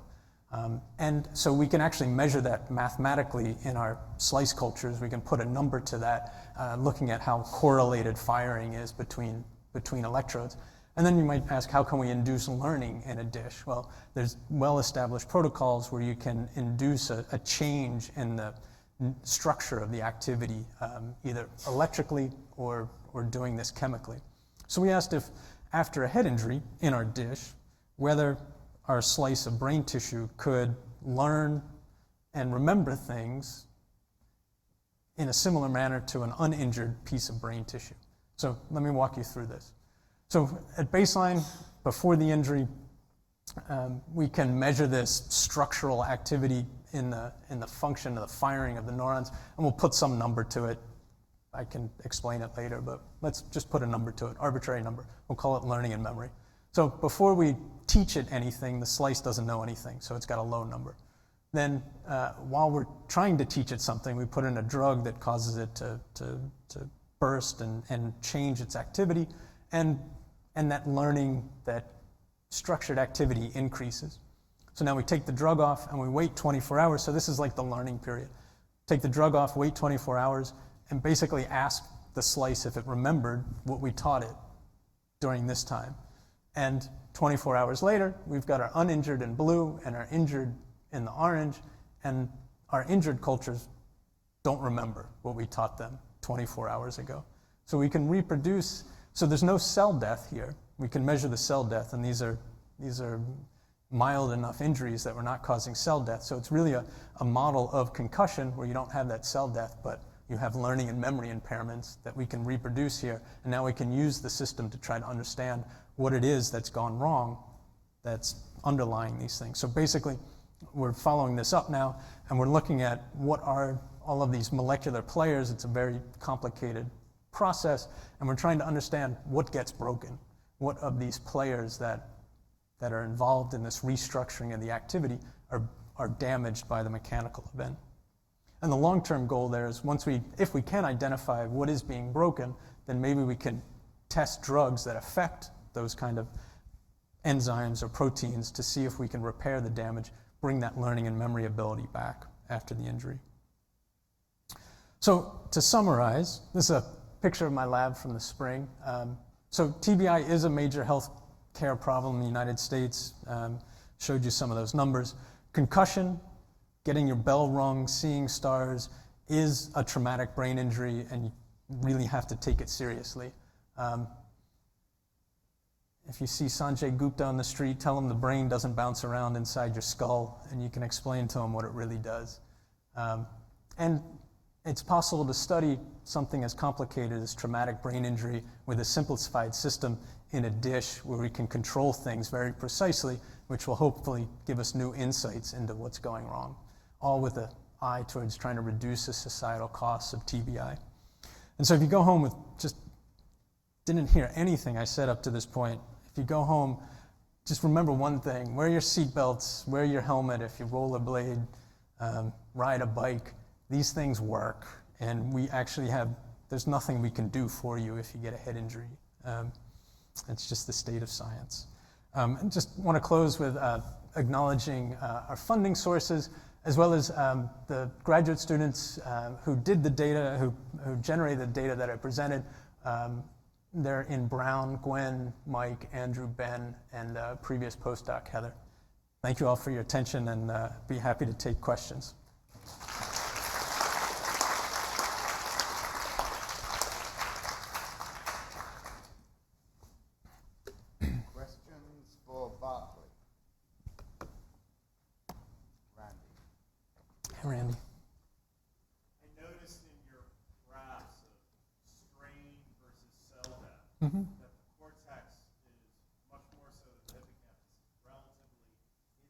And so we can actually measure that mathematically in our slice cultures. We can put a number to that, looking at how correlated firing is between electrodes. And then you might ask, how can we induce learning in a dish? Well, there's well-established protocols where you can induce a change in the structure of the activity, either electrically or doing this chemically. So we asked if, after a head injury in our dish, whether our slice of brain tissue could learn and remember things in a similar manner to an uninjured piece of brain tissue. So let me walk you through this. So at baseline, before the injury, we can measure this structural activity in the function of the firing of the neurons, and we'll put some number to it. I can explain it later, but let's just put a number to it, arbitrary number. We'll call it learning and memory. So before we teach it anything, the slice doesn't know anything, so it's got a low number. Then while we're trying to teach it something, we put in a drug that causes it to burst and change its activity, and that learning, that structured activity increases. So now we take the drug off and we wait 24 hours. So this is like the learning period. Take the drug off, wait 24 hours, and basically ask the slice if it remembered what we taught it during this time. And 24 hours later, we've got our uninjured in blue and our injured in the orange, and our injured cultures don't remember what we taught them 24 hours ago. So we can reproduce. So there's no cell death here. We can measure the cell death, and these are mild enough injuries that we're not causing cell death. So it's really a model of concussion where you don't have that cell death, but you have learning and memory impairments that we can reproduce here. And now we can use the system to try to understand what it is that's gone wrong that's underlying these things. So basically, we're following this up now, and we're looking at what are all of these molecular players. It's a very complicated process, and we're trying to understand what gets broken, what of these players that are involved in this restructuring of the activity are damaged by the mechanical event. And the long-term goal there is if we can identify what is being broken, then maybe we can test drugs that affect those kind of enzymes or proteins to see if we can repair the damage, bring that learning and memory ability back after the injury. So to summarize, this is a picture of my lab from the spring. So TBI is a major health care problem in the United States. Showed you some of those numbers. Concussion, getting your bell rung, seeing stars, is a traumatic brain injury, and you really have to take it seriously. If you see Sanjay Gupta on the street, tell him the brain doesn't bounce around inside your skull, and you can explain to him what it really does. And it's possible to study something as complicated as traumatic brain injury with a simplified system in a dish where we can control things very precisely, which will hopefully give us new insights into what's going wrong, all with an eye towards trying to reduce the societal costs of TBI. And so if you go home with just didn't hear anything I said up to this point, if you go home, just remember one thing: wear your seatbelts, wear your helmet if you rollerblade, ride a bike. These things work, and we actually there's nothing we can do for you if you get a head injury. It's just the state of science. And just want to close with acknowledging our funding sources, as well as the graduate students who did the data, who generated the data that I presented. They're in Brown, Gwen, Mike, Andrew, Ben, and previous postdoc, Heather. Thank you all for your attention, and be happy to take questions. Questions for Barclay? Randy. Hey, Randy. I noticed in your graphs of strain versus cell death that the cortex is much more so than the hippocampus, relatively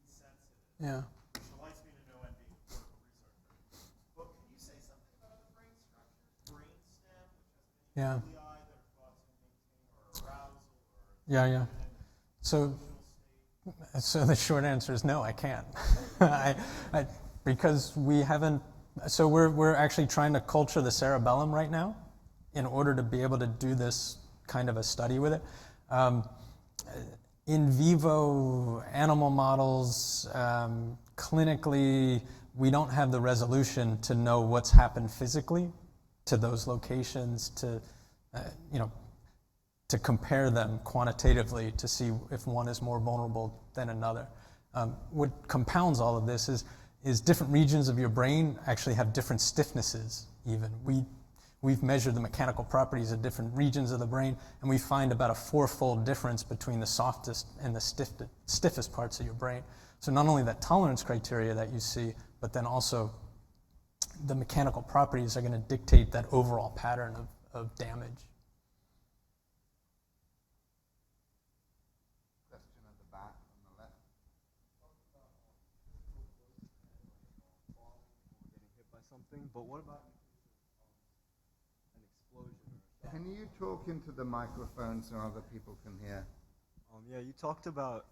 insensitive. Yeah. Which delights me to know and being a clinical researcher. But can you say something about the brain structure? Brain stem, which has many nuclei that are thought to maintain or arousal or Yeah. So the short answer is no, I can't. Because we haven't. So we're actually trying to culture the cerebellum right now, in order to be able to do this kind of a study with it. In vivo animal models, clinically, we don't have the resolution to know what's happened physically to those locations, to compare them quantitatively to see if one is more vulnerable than another. What compounds all of this is different regions of your brain actually have different stiffnesses even. We've measured the mechanical properties of different regions of the brain, and we find about a 4-fold difference between the softest and the stiffest parts of your brain. So not only that tolerance criteria that you see, but then also the mechanical properties are going to dictate that overall pattern of damage. Question at the back on the left. Getting hit by something, but what about an explosion? Can you talk into the microphone so other people can hear? Yeah, you talked about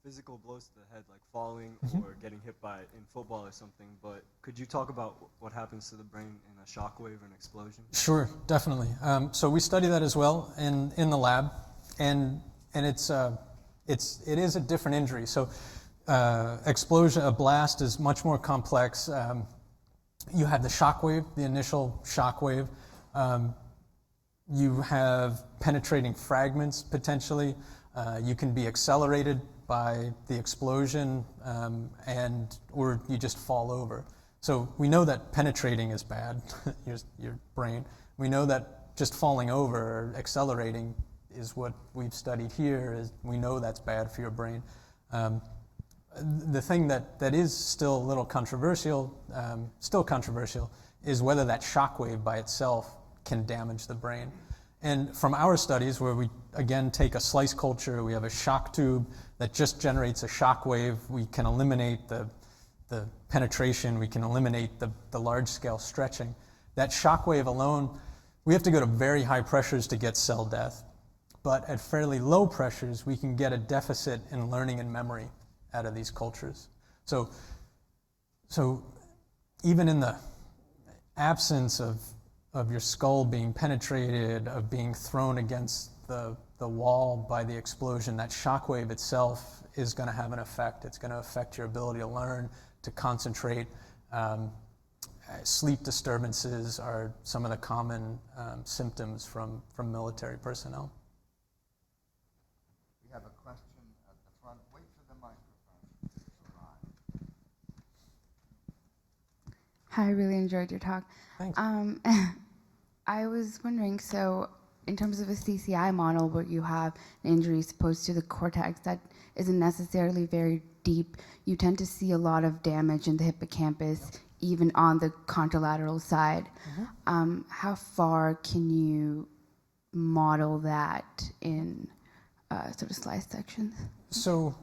physical blows to the head, like falling or getting hit by in football or something, but could you talk about what happens to the brain in a shockwave or an explosion? Sure, definitely. So we study that as well in the lab, and it is a different injury. So explosion, a blast is much more complex. You have the shockwave, the initial shockwave. You have penetrating fragments potentially. You can be accelerated by the explosion, or you just fall over. So we know that penetrating is bad, your brain. We know that just falling over or accelerating is what we've studied here. We know that's bad for your brain. The thing that is still a little controversial, is whether that shockwave by itself can damage the brain. And from our studies, where we, again, take a slice culture, we have a shock tube that just generates a shock wave, we can eliminate the penetration, we can eliminate the large-scale stretching. That shock wave alone, we have to go to very high pressures to get cell death. But at fairly low pressures, we can get a deficit in learning and memory out of these cultures. So even in the absence of your skull being penetrated, of being thrown against the wall by the explosion, that shockwave itself is going to have an effect. It's going to affect your ability to learn, to concentrate. Sleep disturbances are some of the common symptoms from military personnel. We have a question at the front. Wait for the microphone. Hi, I really enjoyed your talk. Thanks. I was wondering, so in terms of a CCI model where you have an injury supposed to the cortex that isn't necessarily very deep, you tend to see a lot of damage in the hippocampus, even on the contralateral side. How far can you model that in sort of slice sections? So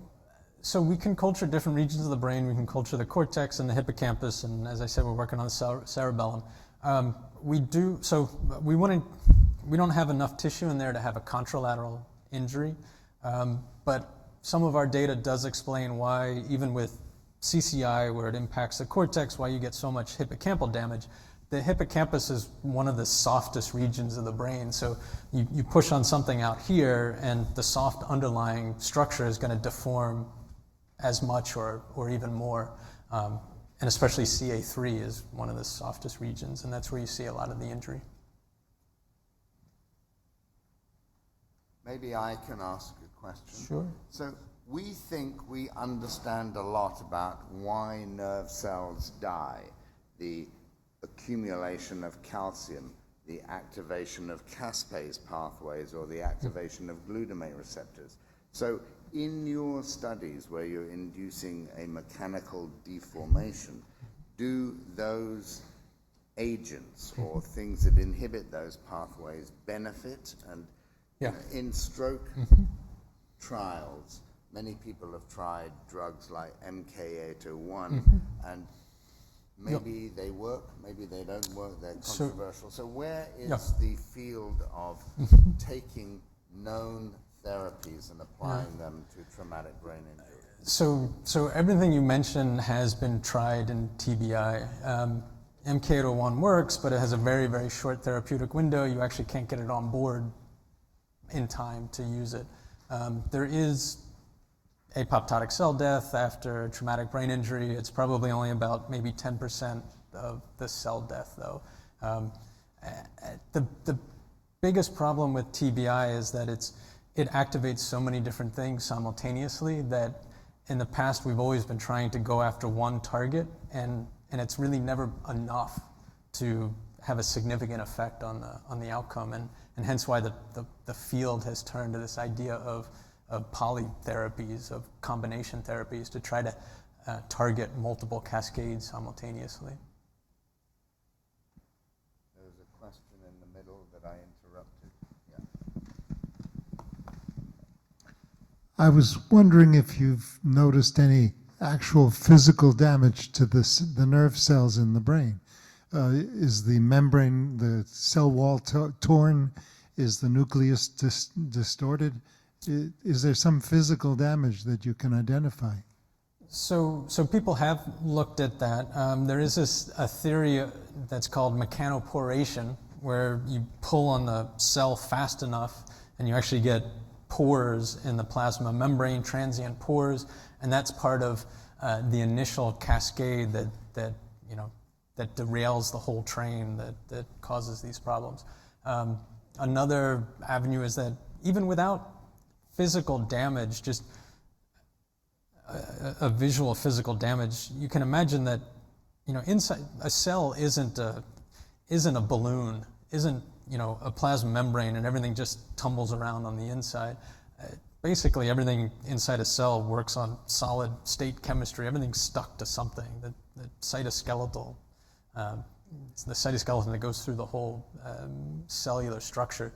we can culture different regions of the brain. We can culture the cortex and the hippocampus, and as I said, we're working on the cerebellum. We don't have enough tissue in there to have a contralateral injury, but some of our data does explain why, even with CCI, where it impacts the cortex, why you get so much hippocampal damage. The hippocampus is one of the softest regions of the brain, so you push on something out here, and the soft underlying structure is going to deform as much or even more. And especially CA3 is one of the softest regions, and that's where you see a lot of the injury. Maybe I can ask a question. Sure. So we think we understand a lot about why nerve cells die, the accumulation of calcium, the activation of caspase pathways, or the activation of glutamate receptors. So in your studies where you're inducing a mechanical deformation, do those agents or things that inhibit those pathways benefit? And Yeah. in stroke trials, many people have tried drugs like MK801, and maybe they work, maybe they don't work, they're controversial. So where is the field of taking known therapies and applying them to traumatic brain injury? So everything you mentioned has been tried in TBI. MK801 works, but it has a very, very short therapeutic window. You actually can't get it on board in time to use it. There is apoptotic cell death after traumatic brain injury. It's probably only about maybe 10% of the cell death, though. The biggest problem with TBI is that it activates so many different things simultaneously that in the past we've always been trying to go after one target, and it's really never enough to have a significant effect on the outcome, and hence why the field has turned to this idea of polytherapies, of combination therapies, to try to target multiple cascades simultaneously. There's a question in the middle that I interrupted. I was wondering if you've noticed any actual physical damage to the nerve cells in the brain. Is the membrane, the cell wall torn? Is the nucleus distorted? Is there some physical damage that you can identify? So people have looked at that. There is a theory that's called mechanoporation, where you pull on the cell fast enough and you actually get pores in the plasma membrane, transient pores, and that's part of the initial cascade that derails the whole train, that causes these problems. Another avenue is that even without physical damage, just a visual physical damage, you can imagine that inside a cell isn't a balloon, isn't a plasma membrane, and everything just tumbles around on the inside. Basically, everything inside a cell works on solid state chemistry. Everything's stuck to something. The cytoskeletal, the cytoskeleton that goes through the whole cellular structure.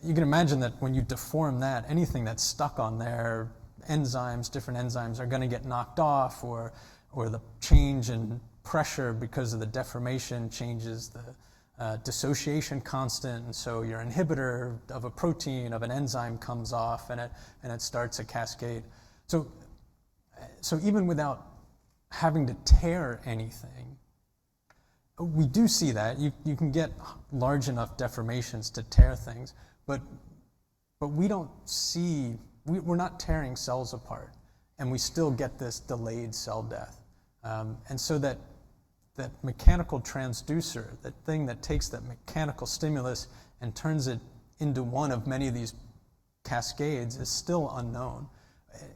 You can imagine that when you deform that, anything that's stuck on there, different enzymes are going to get knocked off, or the change in pressure because of the deformation changes the dissociation constant, and so your inhibitor of a protein, of an enzyme comes off, and it starts a cascade. So even without having to tear anything, we do see that. You can get large enough deformations to tear things, but we don't see, we're not tearing cells apart, and we still get this delayed cell death. And so that mechanical transducer, that thing that takes that mechanical stimulus and turns it into one of many of these cascades, is still unknown.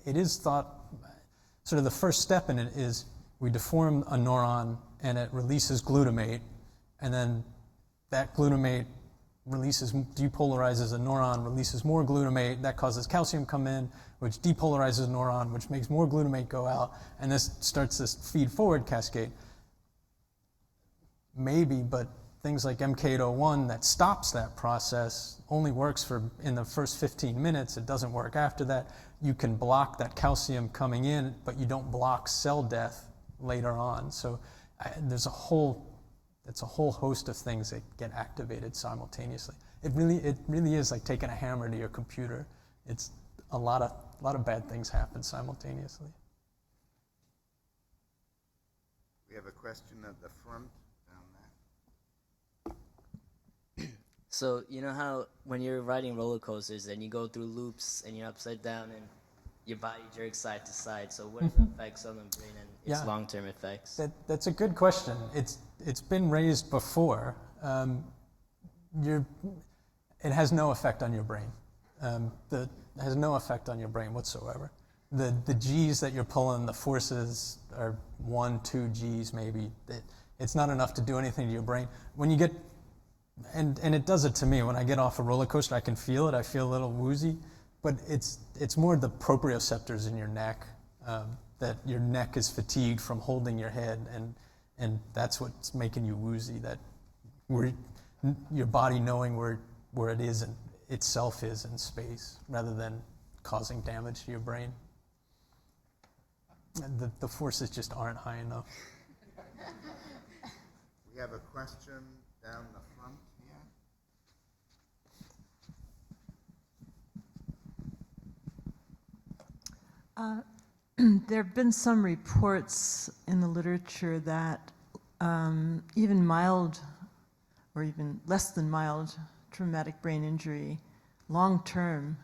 It is thought, sort of the first step in it is we deform a neuron and it releases glutamate, and then that glutamate depolarizes a neuron, releases more glutamate, that causes calcium come in, which depolarizes a neuron, which makes more glutamate go out, and this starts this feed-forward cascade. maybe, but things like MK801 that stops that process only works for in the first 15 minutes. It doesn't work after that. You can block that calcium coming in, but you don't block cell death later on. So there's a whole host of things that get activated simultaneously. It really is like taking a hammer to your computer. It's a lot of bad things happen simultaneously. We have a question at the front down there. So you know how when you're riding roller coasters and you go through loops and you're upside down and your body jerks side to side. So what are the effects on the brain and its long-term effects? That's a good question. It's been raised before. It has no effect on your brain. It has no effect on your brain whatsoever. The G's that you're pulling, the forces are 1, 2 G's maybe. It's not enough to do anything to your brain. When you get, and it does it to me, when I get off a roller coaster, I can feel it. I feel a little woozy, but it's more the proprioceptors in your neck, that your neck is fatigued from holding your head, and that's what's making you woozy, that your body knowing where it is and itself is in space, rather than causing damage to your brain. The forces just aren't high enough. We have a question down the front here. There have been some reports in the literature that even mild or even less than mild traumatic brain injury long-term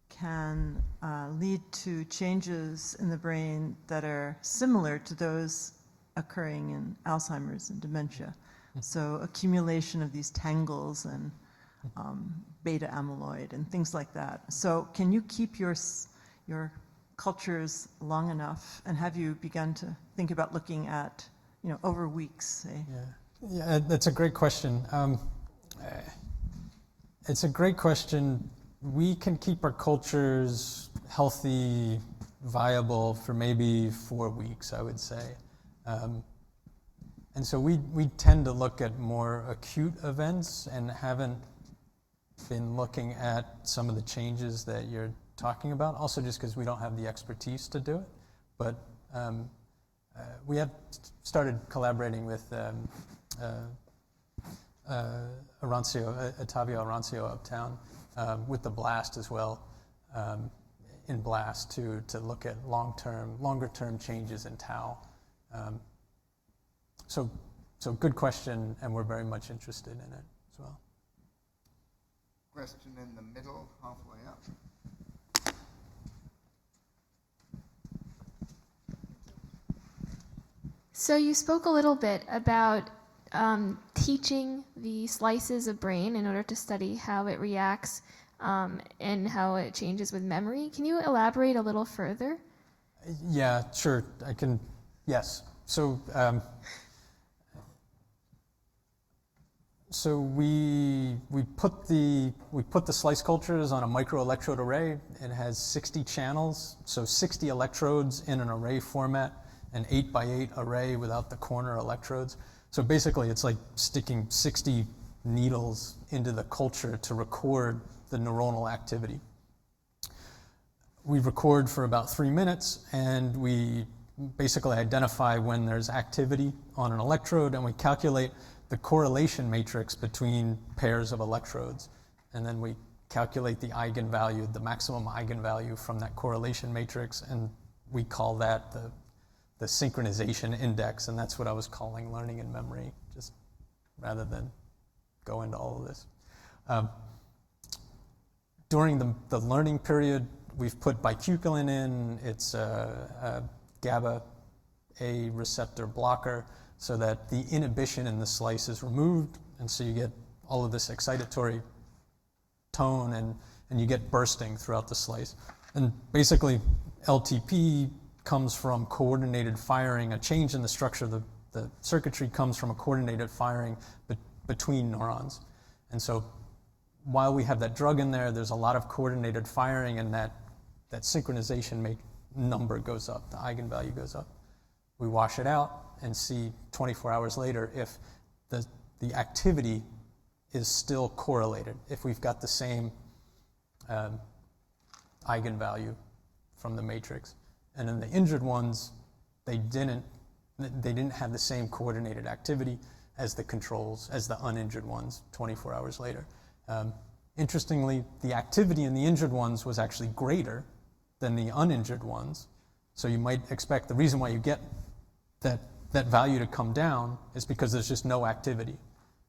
can lead to changes in the brain that are similar to those occurring in Alzheimer's and dementia. So accumulation of these tangles and beta amyloid and things like that. So can you keep your cultures long enough, and have you begun to think about looking at, over weeks, say? Yeah, that's a great question. It's a great question. We can keep our cultures healthy, viable for maybe 4 weeks, I would say. And so we tend to look at more acute events and haven't been looking at some of the changes that you're talking about, also just because we don't have the expertise to do it. But we have started collaborating with Ottavio Arancio uptown, with the BLAST as well, in BLAST to look at longer term changes in tau. So good question, and we're very much interested in it as well. Question in the middle, halfway up. So you spoke a little bit about teaching the slices of brain in order to study how it reacts and how it changes with memory. Can you elaborate a little further? Yeah, sure. I can. Yes. So we put the slice cultures on a microelectrode array. It has 60 channels, so 60 electrodes in an array format, an 8x8 array without the corner electrodes. So basically, it's like sticking 60 needles into the culture to record the neuronal activity. We record for about 3 minutes, and we basically identify when there's activity on an electrode, and we calculate the correlation matrix between pairs of electrodes. And then we calculate the eigenvalue, the maximum eigenvalue from that correlation matrix, and we call that the synchronization index, and that's what I was calling learning and memory, just rather than go into all of this. During the learning period, we've put bicuculin in. It's a GABA A receptor blocker, so that the inhibition in the slice is removed, and so you get all of this excitatory tone, and you get bursting throughout the slice. And basically, LTP comes from coordinated firing. A change in the structure of the circuitry comes from a coordinated firing between neurons. And so while we have that drug in there, there's a lot of coordinated firing, and that synchronization number goes up, the eigenvalue goes up. We wash it out and see 24 hours later if the activity is still correlated if we've got the same eigenvalue from the matrix. And in the injured ones, they didn't have the same coordinated activity as the controls, as the uninjured ones 24 hours later. Interestingly, the activity in the injured ones was actually greater than the uninjured ones. So you might expect the reason why you get that value to come down is because there's just no activity.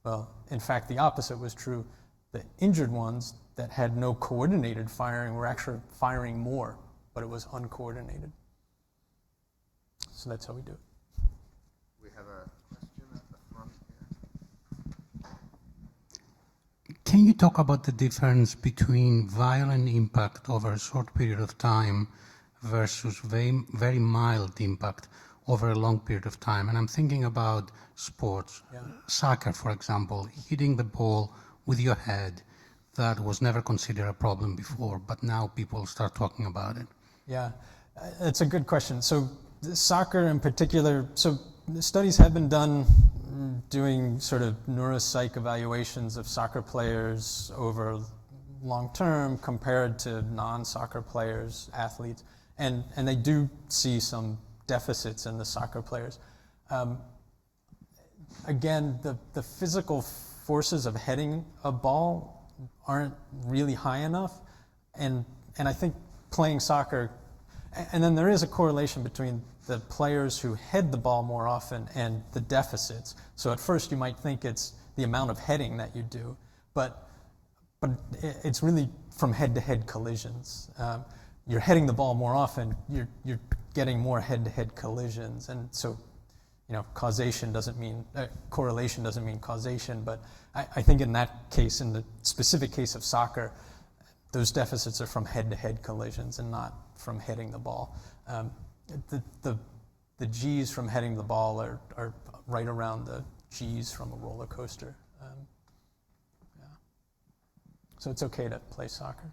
Well, in fact, the opposite was true. The injured ones that had no coordinated firing were actually firing more, but it was uncoordinated. So that's how we do it. We have a question at the front here. Can you talk about the difference between violent impact over a short period of time versus very mild impact over a long period of time? And I'm thinking about sports. Yeah. Soccer, for example, hitting the ball with your head, that was never considered a problem before, but now people start talking about it. Yeah, it's a good question. So soccer in particular, so studies have been done doing sort of neuropsych evaluations of soccer players over long term compared to non-soccer players, athletes, and they do see some deficits in the soccer players. Again, the physical forces of heading a ball aren't really high enough, and I think playing soccer, and then there is a correlation between the players who head the ball more often and the deficits. So at first you might think it's the amount of heading that you do, but it's really from head-to-head collisions. You're heading the ball more often, you're getting more head-to-head collisions, and so causation doesn't mean correlation doesn't mean causation. But I think in that case, in the specific case of soccer, those deficits are from head-to-head collisions and not from hitting the ball. The G's from heading the ball are right around the G's from a roller coaster. Yeah. So it's okay to play soccer.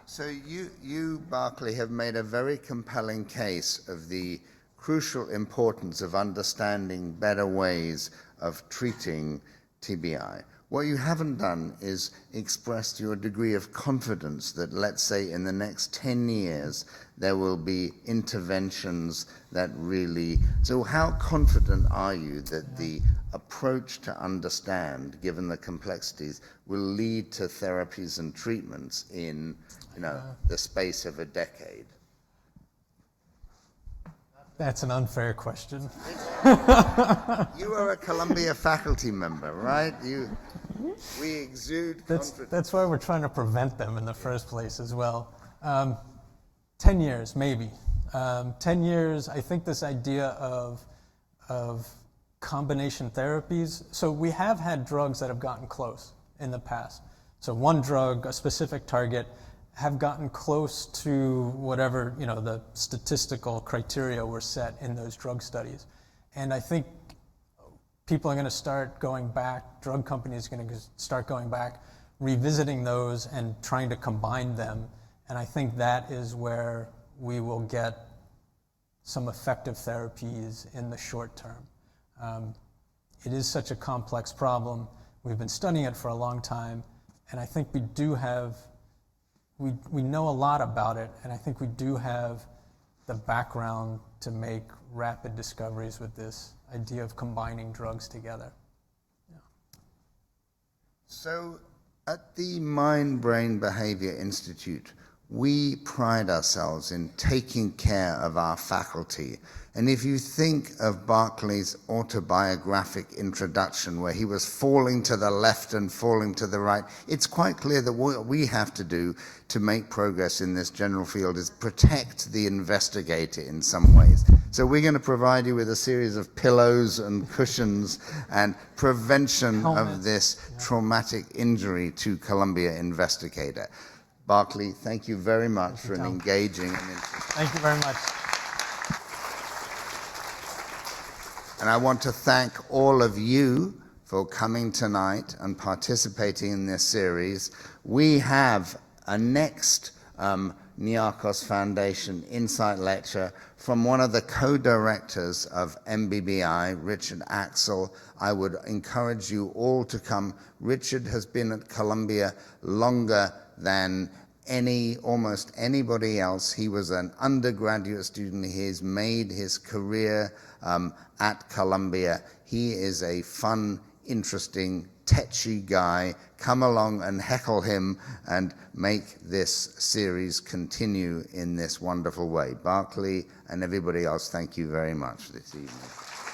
So you, Barclay, have made a very compelling case of the crucial importance of understanding better ways of treating TBI. What you haven't done is expressed your degree of confidence that, let's say, in the next 10 years, there will be interventions that really... So how confident are you that the approach to understand, given the complexities, will lead to therapies and treatments in, the space of a decade? That's an unfair question. You are a Columbia faculty member, right? We exude confidence. That's why we're trying to prevent them in the first place as well. 10 years, maybe. 10 years, I think this idea of combination therapies. So we have had drugs that have gotten close in the past. So one drug, a specific target, have gotten close to whatever, the statistical criteria were set in those drug studies. And I think people are going to start going back, drug companies are going to start going back, revisiting those and trying to combine them. And I think that is where we will get some effective therapies in the short term. It is such a complex problem. We've been studying it for a long time, and I think we do have we know a lot about it, and I think we do have the background to make rapid discoveries with this idea of combining drugs together. Yeah. So at the Mind Brain Behavior Institute, we pride ourselves in taking care of our faculty. And if you think of Barclay's autobiographic introduction, where he was falling to the left and falling to the right, it's quite clear that what we have to do to make progress in this general field is protect the investigator in some ways. So we're going to provide you with a series of pillows and cushions and prevention of this traumatic injury to Columbia investigator. Barclay, thank you very much for an engaging and interesting. Thank you very much. And I want to thank all of you for coming tonight and participating in this series. We have a next Niarchos Foundation Insight Lecture from one of the co-directors of MBBI, Richard Axel. I would encourage you all to come. Richard has been at Columbia longer than almost anybody else. He was an undergraduate student. He has made his career at Columbia. He is a fun, interesting, tetchy guy. Come along and heckle him and make this series continue in this wonderful way. Barclay and everybody else, thank you very much this evening.